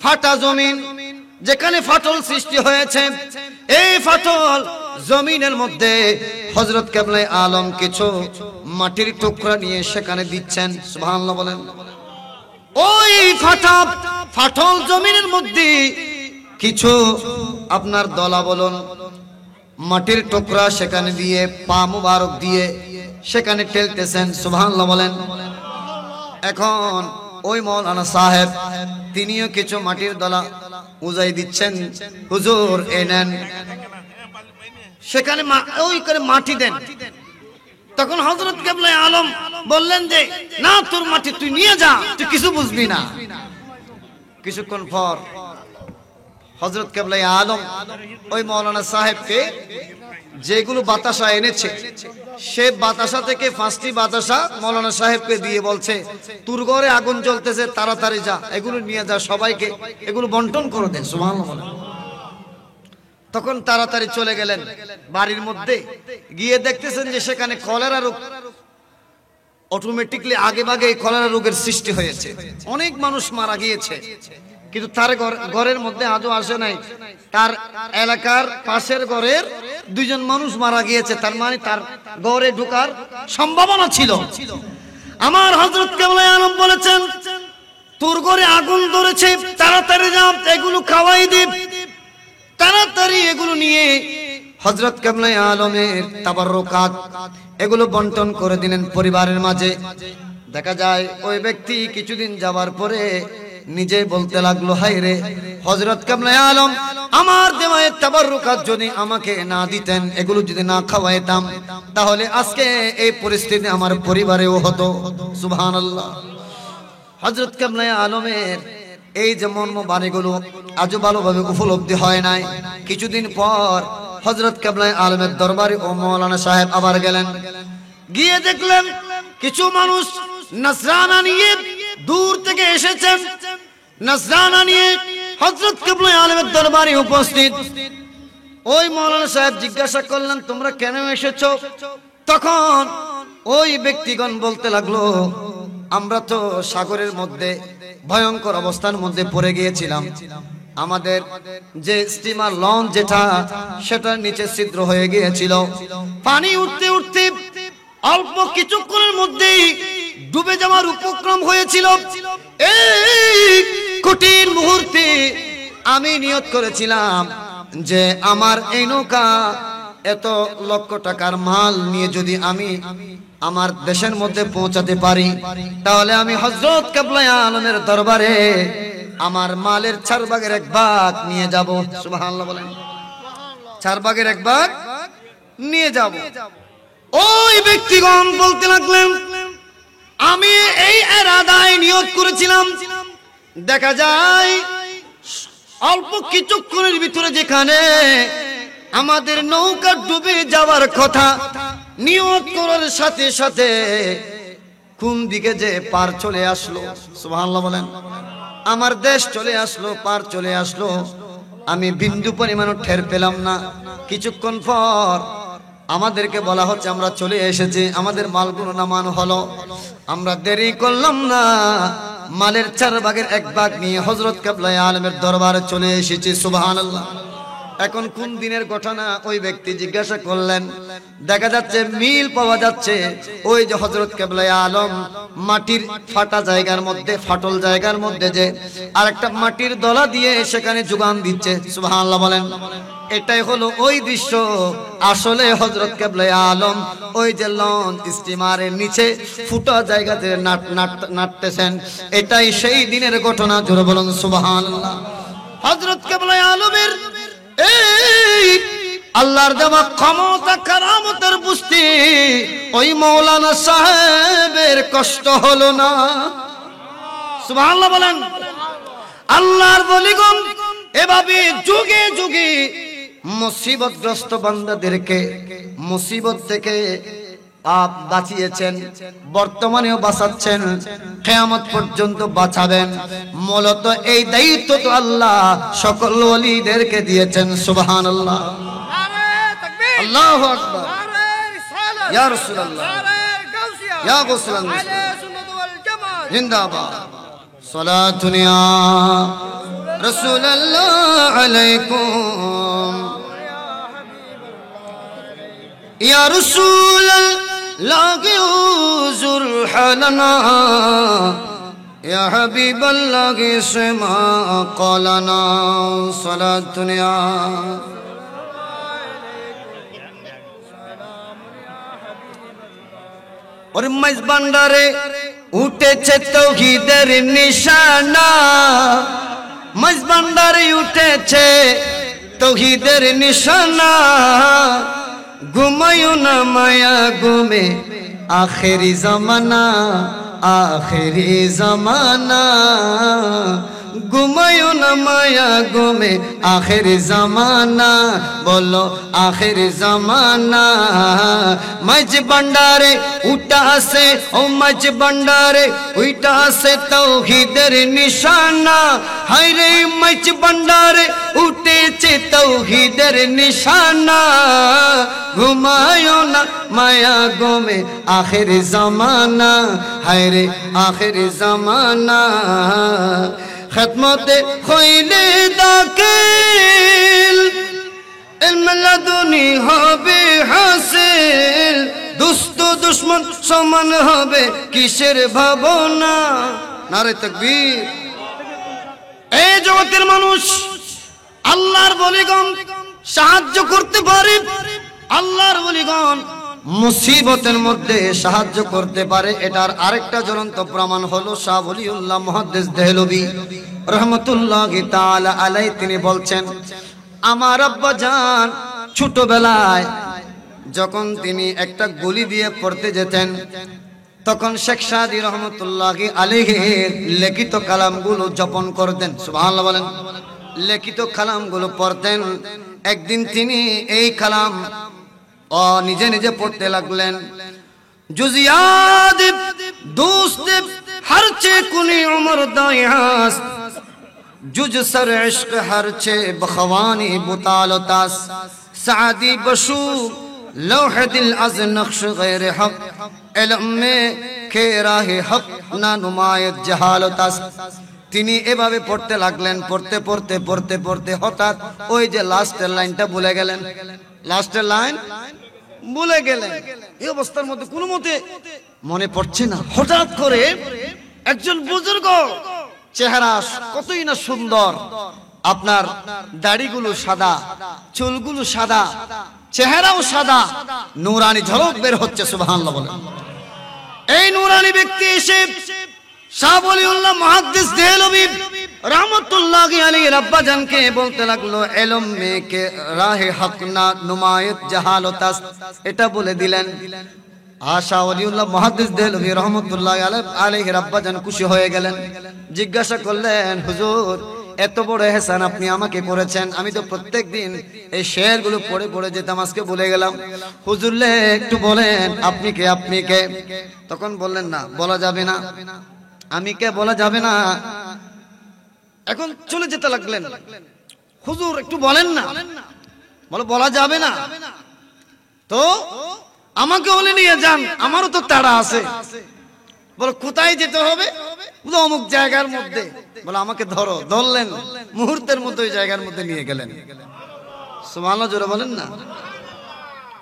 ফাটা জমিন, যেখানে ফাটল সৃষ্টি হয়েছে, এই ফাটল জমিনের মধ্যে হযরত কেবলা আলম কিছু মাটির টুকরা নিয়ে সেখানে দিচ্ছেন। সুবহানাল্লাহ বলেন। ওই ফাটল জমিনের মধ্যে কিছু আপনার দলা বলুন মাটির টুকরা সেখানে দিয়ে পা মুবারক দিয়ে সেখানে ঠেলতেছেন। সুবহানাল্লাহ বলেন। এখন ওই মাওলানা সাহেব তিনিও কিছু মাটির দলা উজাই দিচ্ছেন। হুজুর এই নেন, সেখানে ওই করে মাটি দেন। তখন হযরত কেবলা আলম বললেন যে না, তোর মাটি তুই নিয়ে যা, তুই কিছু বুঝবি না। কিছুক্ষণ পর হযরত কেবলা আলম ওই মাওলানা সাহেবকে যেগুলো বাতাসা এনেছে সে বাতাসা থেকে 5টি বাতাসা মাওলানা সাহেবকে দিয়ে বলছে, তোর ঘরে আগুন জ্বলতেছে, তাড়াতাড়ি যা, এগুলো নিয়ে যা, সবাইকে এগুলো বন্টন করে দে। সুবহানাল্লাহ। তখন তাড়াতাড়ি চলে গেলেন বাড়ির মধ্যে, গিয়ে দেখতেছেন যে সেখানে কলেরা রোগ অটোমেটিকলি আগে ভাগে এই কলেরা রোগের সৃষ্টি হয়েছে। অনেক মানুষ মারা গিয়েছে, কিন্তু তার ঘরের মধ্যে আজও আসে নাই। তার এলাকার পাশের ঘরের 2 জন মানুষ মারা গিয়েছে, তার মানে তার ঘরে ঢোকার সম্ভাবনা ছিল। আমার হযরত কেবলা আলম বলেছেন, তোর ঘরে আগুন ধরেছে, তাড়াতাড়ি যা, এগুলো খাওয়াই দে। তাড়াতাড়ি এগুলো নিয়ে হযরত কেবলা আলমের তাবাররুকাত এগুলো বন্টন করে দিলেন পরিবারের মাঝে। দেখা যায় ওই ব্যক্তি কিছুদিন যাওয়ার পরে নিজে বলতে লাগলো, হায় রে হযরত কেবলা আলম আমার দেওয়া তাবাররুকাত যদি আমাকে না দিতেন, এগুলো যদি না খাওয়াইতাম, তাহলে আজকে এই পরিস্থিতি আমার পরিবারেও হতো। সুবহানাল্লাহ। হযরত কেবলা আলমের এই যে মর্ম বাণীগুলো আজও ভালোভাবে উপলব্ধি হয় নাই। কিছুদিন পর হযরত কেবলা আলমের দরবারে ও মাওলানা সাহেব আবার গেলেন। গিয়ে দেখলেন কিছু মানুষ নসরানা নিয়ে দূর থেকে এসেছেন। নসরানা নিয়ে হযরত কেবলা আলমের দরবারে উপস্থিত। ওই মাওলানা সাহেব জিজ্ঞাসা করলেন, তোমরা কেন এসেছো? তখন ওই ব্যক্তিগণ বলতে লাগলো, আমরা তো সাগরের মধ্যে ভয়ঙ্কর অবস্থার মধ্যে পড়ে গিয়েছিলাম। আমাদের যে স্টিমার লঞ্চ যেটা, সেটার নিচে ছিদ্র হয়ে গিয়েছিল। পানি উঠতে উঠতে অল্প কিছুক্ষণের মধ্যেই ডুবে যাওয়ার উপক্রম হয়েছিল। এই কঠিন মুহূর্তে আমি নিয়ত করেছিলাম যে আমার এই নৌকা এত লক্ষ টাকার মাল নিয়ে যদি আমি আমার দেশের মধ্যে পৌঁছাতে পারি, তাহলে আমি হযরত কেবলা আলমের দরবারে আমার মালের 4 ভাগের 1 ভাগ নিয়ে যাব। সুবহানাল্লাহ বলেন। 4 ভাগের 1 ভাগ নিয়ে যাব। ওই ব্যক্তিগণ বলতে লাগলেন, আমি এই ইরাদায় নিয়ত করেছিলাম। দেখা যায় অল্প কিছুক্ষণের ভিতরে যেখানে আমাদের নৌকা ডুবে যাওয়ার কথা, নিয়ত করার সাথে সাথে কোন দিকে যে পার চলে আসলো। সুবহানাল্লাহ বলেন। আমার দেশ চলে আসলো, পার চলে আসলো, আমি বিন্দু পরিমাণও টের পেলাম না। কিছুক্ষণ পর আমাদেরকে বলা হচ্ছে আমরা চলে এসেছি, আমাদের মালগুলো নামানো হলো। আমরা দেরি করলাম না, মালের 4 ভাগের 1 ভাগ নিয়ে হযরত কেবলা আলমের দরবারে চলে এসেছি। সুবহানাল্লাহ। এখন কোন দিনের ঘটনা ওই ব্যক্তি জিজ্ঞাসা করলেন। দেখা যাচ্ছে মিল পাওয়া যাচ্ছে, ওই যে হযরত কেবলা আলম মাটির ফাটা জায়গার মধ্যে, ফাটল জায়গার মধ্যে যে আরেকটা মাটির দলা দিয়ে সেখানে যোগান দিচ্ছে। সুবহানাল্লাহ বলেন। এটাই হলো ওই দৃশ্য। আসলে হযরত কেবলা আলম ওই যে লঞ্চ স্টিমারের নিচে ফুটা জায়গাতে নাটতেছেন, এটাই সেই দিনের ঘটনা। জোরে বলুন সুবহানাল্লাহ। হযরত কেবলা আলমের এই আল্লাহর দেওয়া ক্ষমতা কারামতের বুঝতে ওই মাওলানা সাহেবের কষ্ট হলো না। সুবহানাল্লাহ বলেন। আল্লাহর বলিগণ এভাবে যুগে যুগে মুসিবতগ্রস্ত বান্দাদেরকে মুসিবত থেকে বাঁচিয়েছেন, বর্তমানেও বাঁচাচ্ছেন, কিয়ামত পর্যন্ত বাঁচাবেন। মূলত এই দায়িত্ব তো আল্লাহ সকল ওলিদেরকে দিয়েছেন। সুবহানাল্লাহ। আল্লাহু আকবার। ইয়া রাসূলুল্লাহ, ইয়া গাউসুল আজম, জিন্দাবাদ। সালাতুন ইয়া রাসূলুল্লাহ আলাইকুম ইয়া রাসূলুল্লাহ উযুর হালানা ইয়া হাবিবাল্লাহ ইসমা ক্বালানা সালাতুন ইয়া और मज बंडारे उठेছে তৌহিদের নিশানা मज बंडारे उठेছে তৌহিদের নিশানা ঘুমায়ো না মায়া ঘুমে আখেরি জামানা আখেরি জামানা ঘুমায়ো না মায়া ঘুমে আখেরি জামানা বলো আখেরি জামানা मज बंडारे उठा से ओ मज बंडारे उठा से तौहीदेर निशाना हाय रे मज बंडारे उठेছে तौहीदेर निशाना घुमायो ना माया घुमे आखिरी जमाना हाय रे आखिरी जमाना खत्मते खोइले दाखिल इल्म लदुनी होबे हासिल दुस्त दुश्मन समान होबे किसेर भावना नारे तकबीर ए जगतेर मानुष আল্লাহর বলিগণ সাহায্য করতে পারে আল্লাহর বলিগণ মুসিবতের মধ্যে সাহায্য করতে পারে এটার আরেকটা জ্বলন্ত প্রমাণ হলো শাহ ওলিউল্লাহ মুহাদ্দিস দেহলভী রাহমাতুল্লাহি তাআলা আলাইহি তিনি বলছেন আমার আব্বা জান ছোটবেলায় যখন তিনি একটা গলি দিয়ে পড়তে যেতেন তখন শেখ সাদী রহমাতুল্লাহি আলাইহির লিখিত কালামগুলো জপন করতেন সুবহানাল্লাহ বলেন লিখিত কালামগুলো পড়তেন একদিন তিনি এই কালাম নিজে নিজে পড়তে লাগলেন জুজিয়াদ দোস্ত হরচে কুনি উমর দায়াস जुज सर इश्क हरचे बखवानी बुतालतास सादी बशू लौह दिल अज नक्श गैर हक इल्म में के राह हक ना नुमायत जहालतास তিনি এভাবে পড়তে লাগলেন পড়তে পড়তে পড়তে পড়তে হঠাৎ ওই যে লাস্টের লাইনটা ভুলে গেলেন লাস্টের লাইন ভুলে গেলেন এই অবস্থার মধ্যে কোনো মতে মনে পড়ছে না হঠাৎ করে একজন বুজুর্গ চেহারা কতই না সুন্দর আপনার দাড়িগুলো সাদা চুলগুলো সাদা চেহারাও সাদা নূরানি ঝলক বের হচ্ছে সুবহানাল্লাহ বলেন এই নূরানি ব্যক্তি এসে শাহ ওলিউল্লাহ মুহাদ্দিস দেহলভী রাহমাতুল্লাহি আলাইহি আব্বা জানকে বলতে লাগলো ইলম মে কে রাহে হক না নুমায়ত জাহালতাস এটা বলে দিলেন শাহ ওলিউল্লাহ মুহাদ্দিস দেহলভী রাহমাতুল্লাহি আলাইহি আব্বা জান খুশি হয়ে গেলেন জিজ্ঞাসা করলেন হুজুর এত বড় ihsan আপনি আমাকে করেছেন আমি তো প্রত্যেকদিন এই শেরগুলো পড়ে পড়ে যেতাম আজকে ভুলে গেলাম হুজুর একটু বলেন আপনি কে তখন বললেন না বলা যাবে না আমি কে বলা যাবে না এখন চলে যেতে লাগলেন হুজুর একটু বলেন না বলে বলা যাবে না তো আমাকে বলে নিয়ে যান আমারও তো তাড়া আছে বলে কোথায় যেতে হবে বলে অমুক জায়গার মধ্যে বলে আমাকে ধরো ধরলেন মুহূর্তের মধ্যে ওই জায়গার মধ্যে নিয়ে গেলেন সুবহানাল্লাহ জোরে বলেন না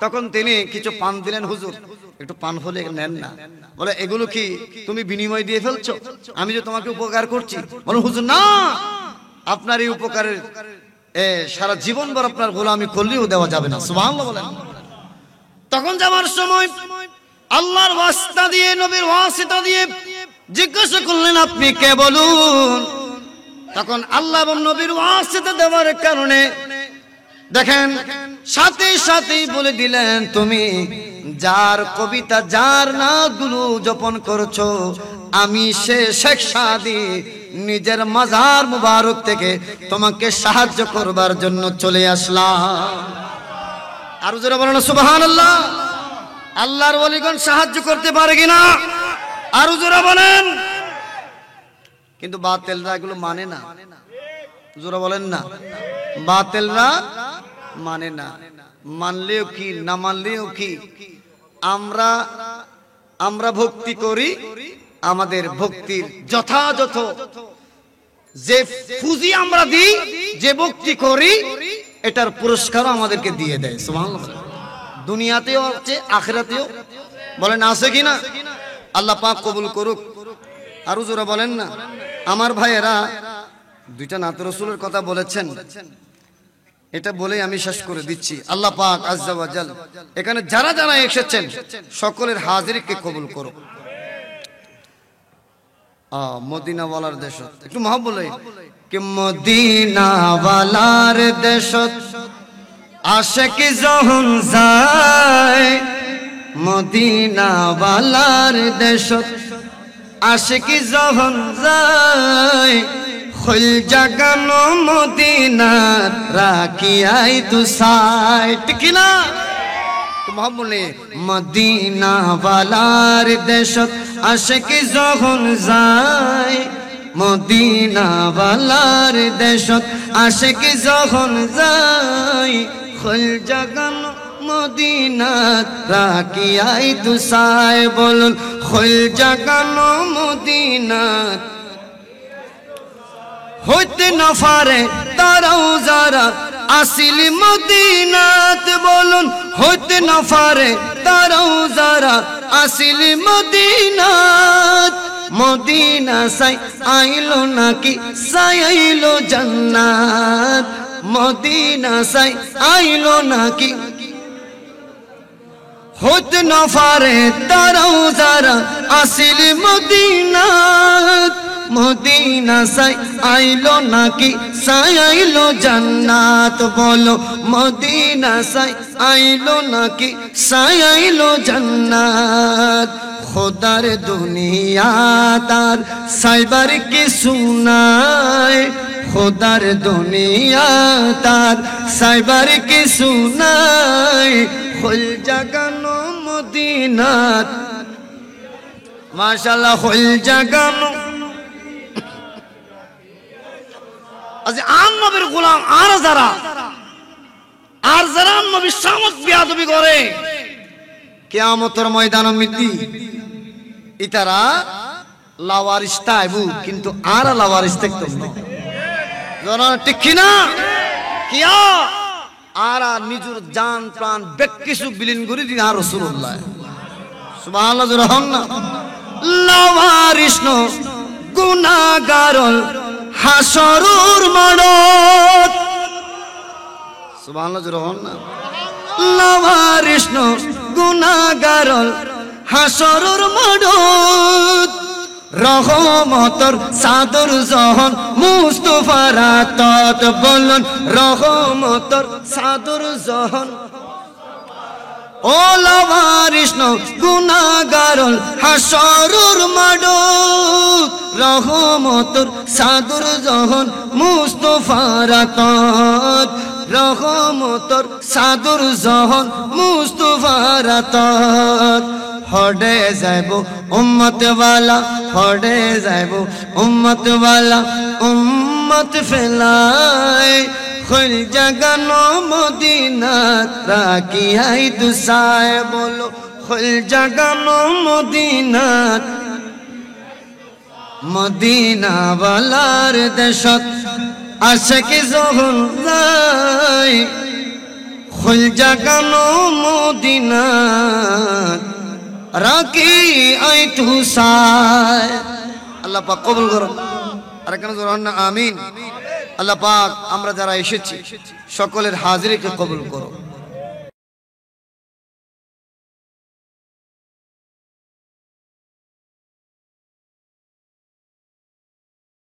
তখন তিনি কিছু পান দিলেন হুজুর একটু পান হলে নেন না বলে এগুলো কি তুমি বিনিময় দিয়ে ফেলছো আমি যে তোমাকে উপকার করছি বলে হুজুর না আপনার এই উপকারের সারা জীবন ভর আপনার গোলামি করলেও দেওয়া যাবে না সুবহানাল্লাহ বলেন তখন যাওয়ার সময় আল্লাহর ওয়াসিতা দিয়ে নবীর ওয়াসিতা দিয়ে জিজ্ঞাসা করলেন আপনি কে বলুন তখন আল্লাহ এবং নবীর ওয়াসিতা দেওয়ার কারণে দেখেন সাথে সাথেই বলে দিলেন তুমি যার কবিতা যার নামগুলো জপন করছো আমি সে শেখ সাদী নিজের মাজার মুবারক থেকে তোমাকে সাহায্য করবার জন্য চলে আসলাম আর জোরে বলেন সুবহানাল্লাহ আল্লাহর ওলিগণ সাহায্য করতে পারে কিনা আর জোরে বলেন কিন্তু বাতিলরা এগুলো মানে না জোরে বলেন না বাতিলরা মানে না মানলেও কি না মানলেও কি আমরা ভক্তি করি আমাদের ভক্তির যথাযথ যে পুঁজি আমরা দিই, যে ভক্তি করি, এটার পুরস্কারও আমাদেরকে দিয়ে দেয়। সুবহানাল্লাহ। দুনিয়াতেও আছে, আখিরাতেও। বলেন আছে কিনা? আল্লাহ পাক কবুল করুক। আরো জোরে বলেন না। আমার ভাইয়েরা, দুইটা নাত রাসূলের কথা বলেছেন, এটা বলেই আমি শেষ করে দিচ্ছি। আল্লাহ পাক আজ্জা ওয়া জাল এখানে যারা যারা এসেছেন সকলের হাজিরিকে কবুল করুক। মদিনা ওয়ালার দেশত একটু মহব্বত বলে कि मदीना वालार देशत आशिक जहन जाए, मदीना वालार देशत आशिक जहन जाए, खुल जगनो मदीना राखियाई तू साइट किना तो मोहब्बत ने मदीना वालार देशत आशिक जहन जाए, मदीना वालार देशत आशिक जहन जाए, खुल जगन मदीना राखियाई तू साए। बोलुन खुल जगन मदीना होते न फारे ताराओ जारा আসিল মদিনাত। বলুন হইতে না পারে তারাও যারা আসিল মদিনাত। মদিনা সাই আইলো নাকি সাই আইলো জান্নাত, মদিনা সাই আইলো নাকি হইতে না পারে তারাও যারা আসিল মদিনাত। মদিনা সাই আইলো নাকি সাই আইলো জান্নাত। বলো মদিনা সাই আইলো নাকি সাই আইলো জান্নাত। খোদার দুনিয়া তার সাইবার কি সুনায়, খোদার দুনিয়া তার সাইবার কি সুনায়, খুল জাগানো মদিনাত। মাশাআল্লাহ, খুল জাগানো আজ আন নবীর গোলাম আর যারা নবীর সামত বিয়াদবি করে কিয়ামতের ময়দান মিতি ইতারা লাওয়ারিস তাইবু, কিন্তু আর লাওয়ারিস থাকতো না। জনা ঠিক কি না? কিয়া আর নিজের জান প্রাণ বেকিসু বিলীন করে দিন আর রাসূলুল্লাহ। সুবহানাল্লাহ, জোরে হন না। লাওয়ারিস ন গুনাহগারল হাসরুর মানত। সুবহানাল্লাহ, জোরে হন না। লাওয়ারিস ন গুনাহগারল হাসরুর মানত। রহমতর সাদর জহন মুস্তাফার আতত। বলুন রহমতর সাদর জহন ও লাওয়ারিস ন গুনাহগারল হাসরুর মানত। রহমতর সাদর জহন মুস্তাফার আতত। রহমতর সাদর জহন মুস্তাফার আতত। হডে যাইব উম্মত ওয়ালা, হডে যাইব উম্মত ওয়ালা, উম্মত ফেলায় খুল জাগানো মদিনাত রাখিয়াই তু সায়। বলো খুল জাগানো মদিনাত। মদিনা ওয়ালার দেশত আশিক যখন যায়, খুল জাগানো মদিনাত রাখি আই তু সায়। আল্লাহ পাক কবুল করো। আর কেন জোর না আমিন। আল্লাহ পাক আমরা যারা এসেছি সকলের হাজিরিকে কবুল করো।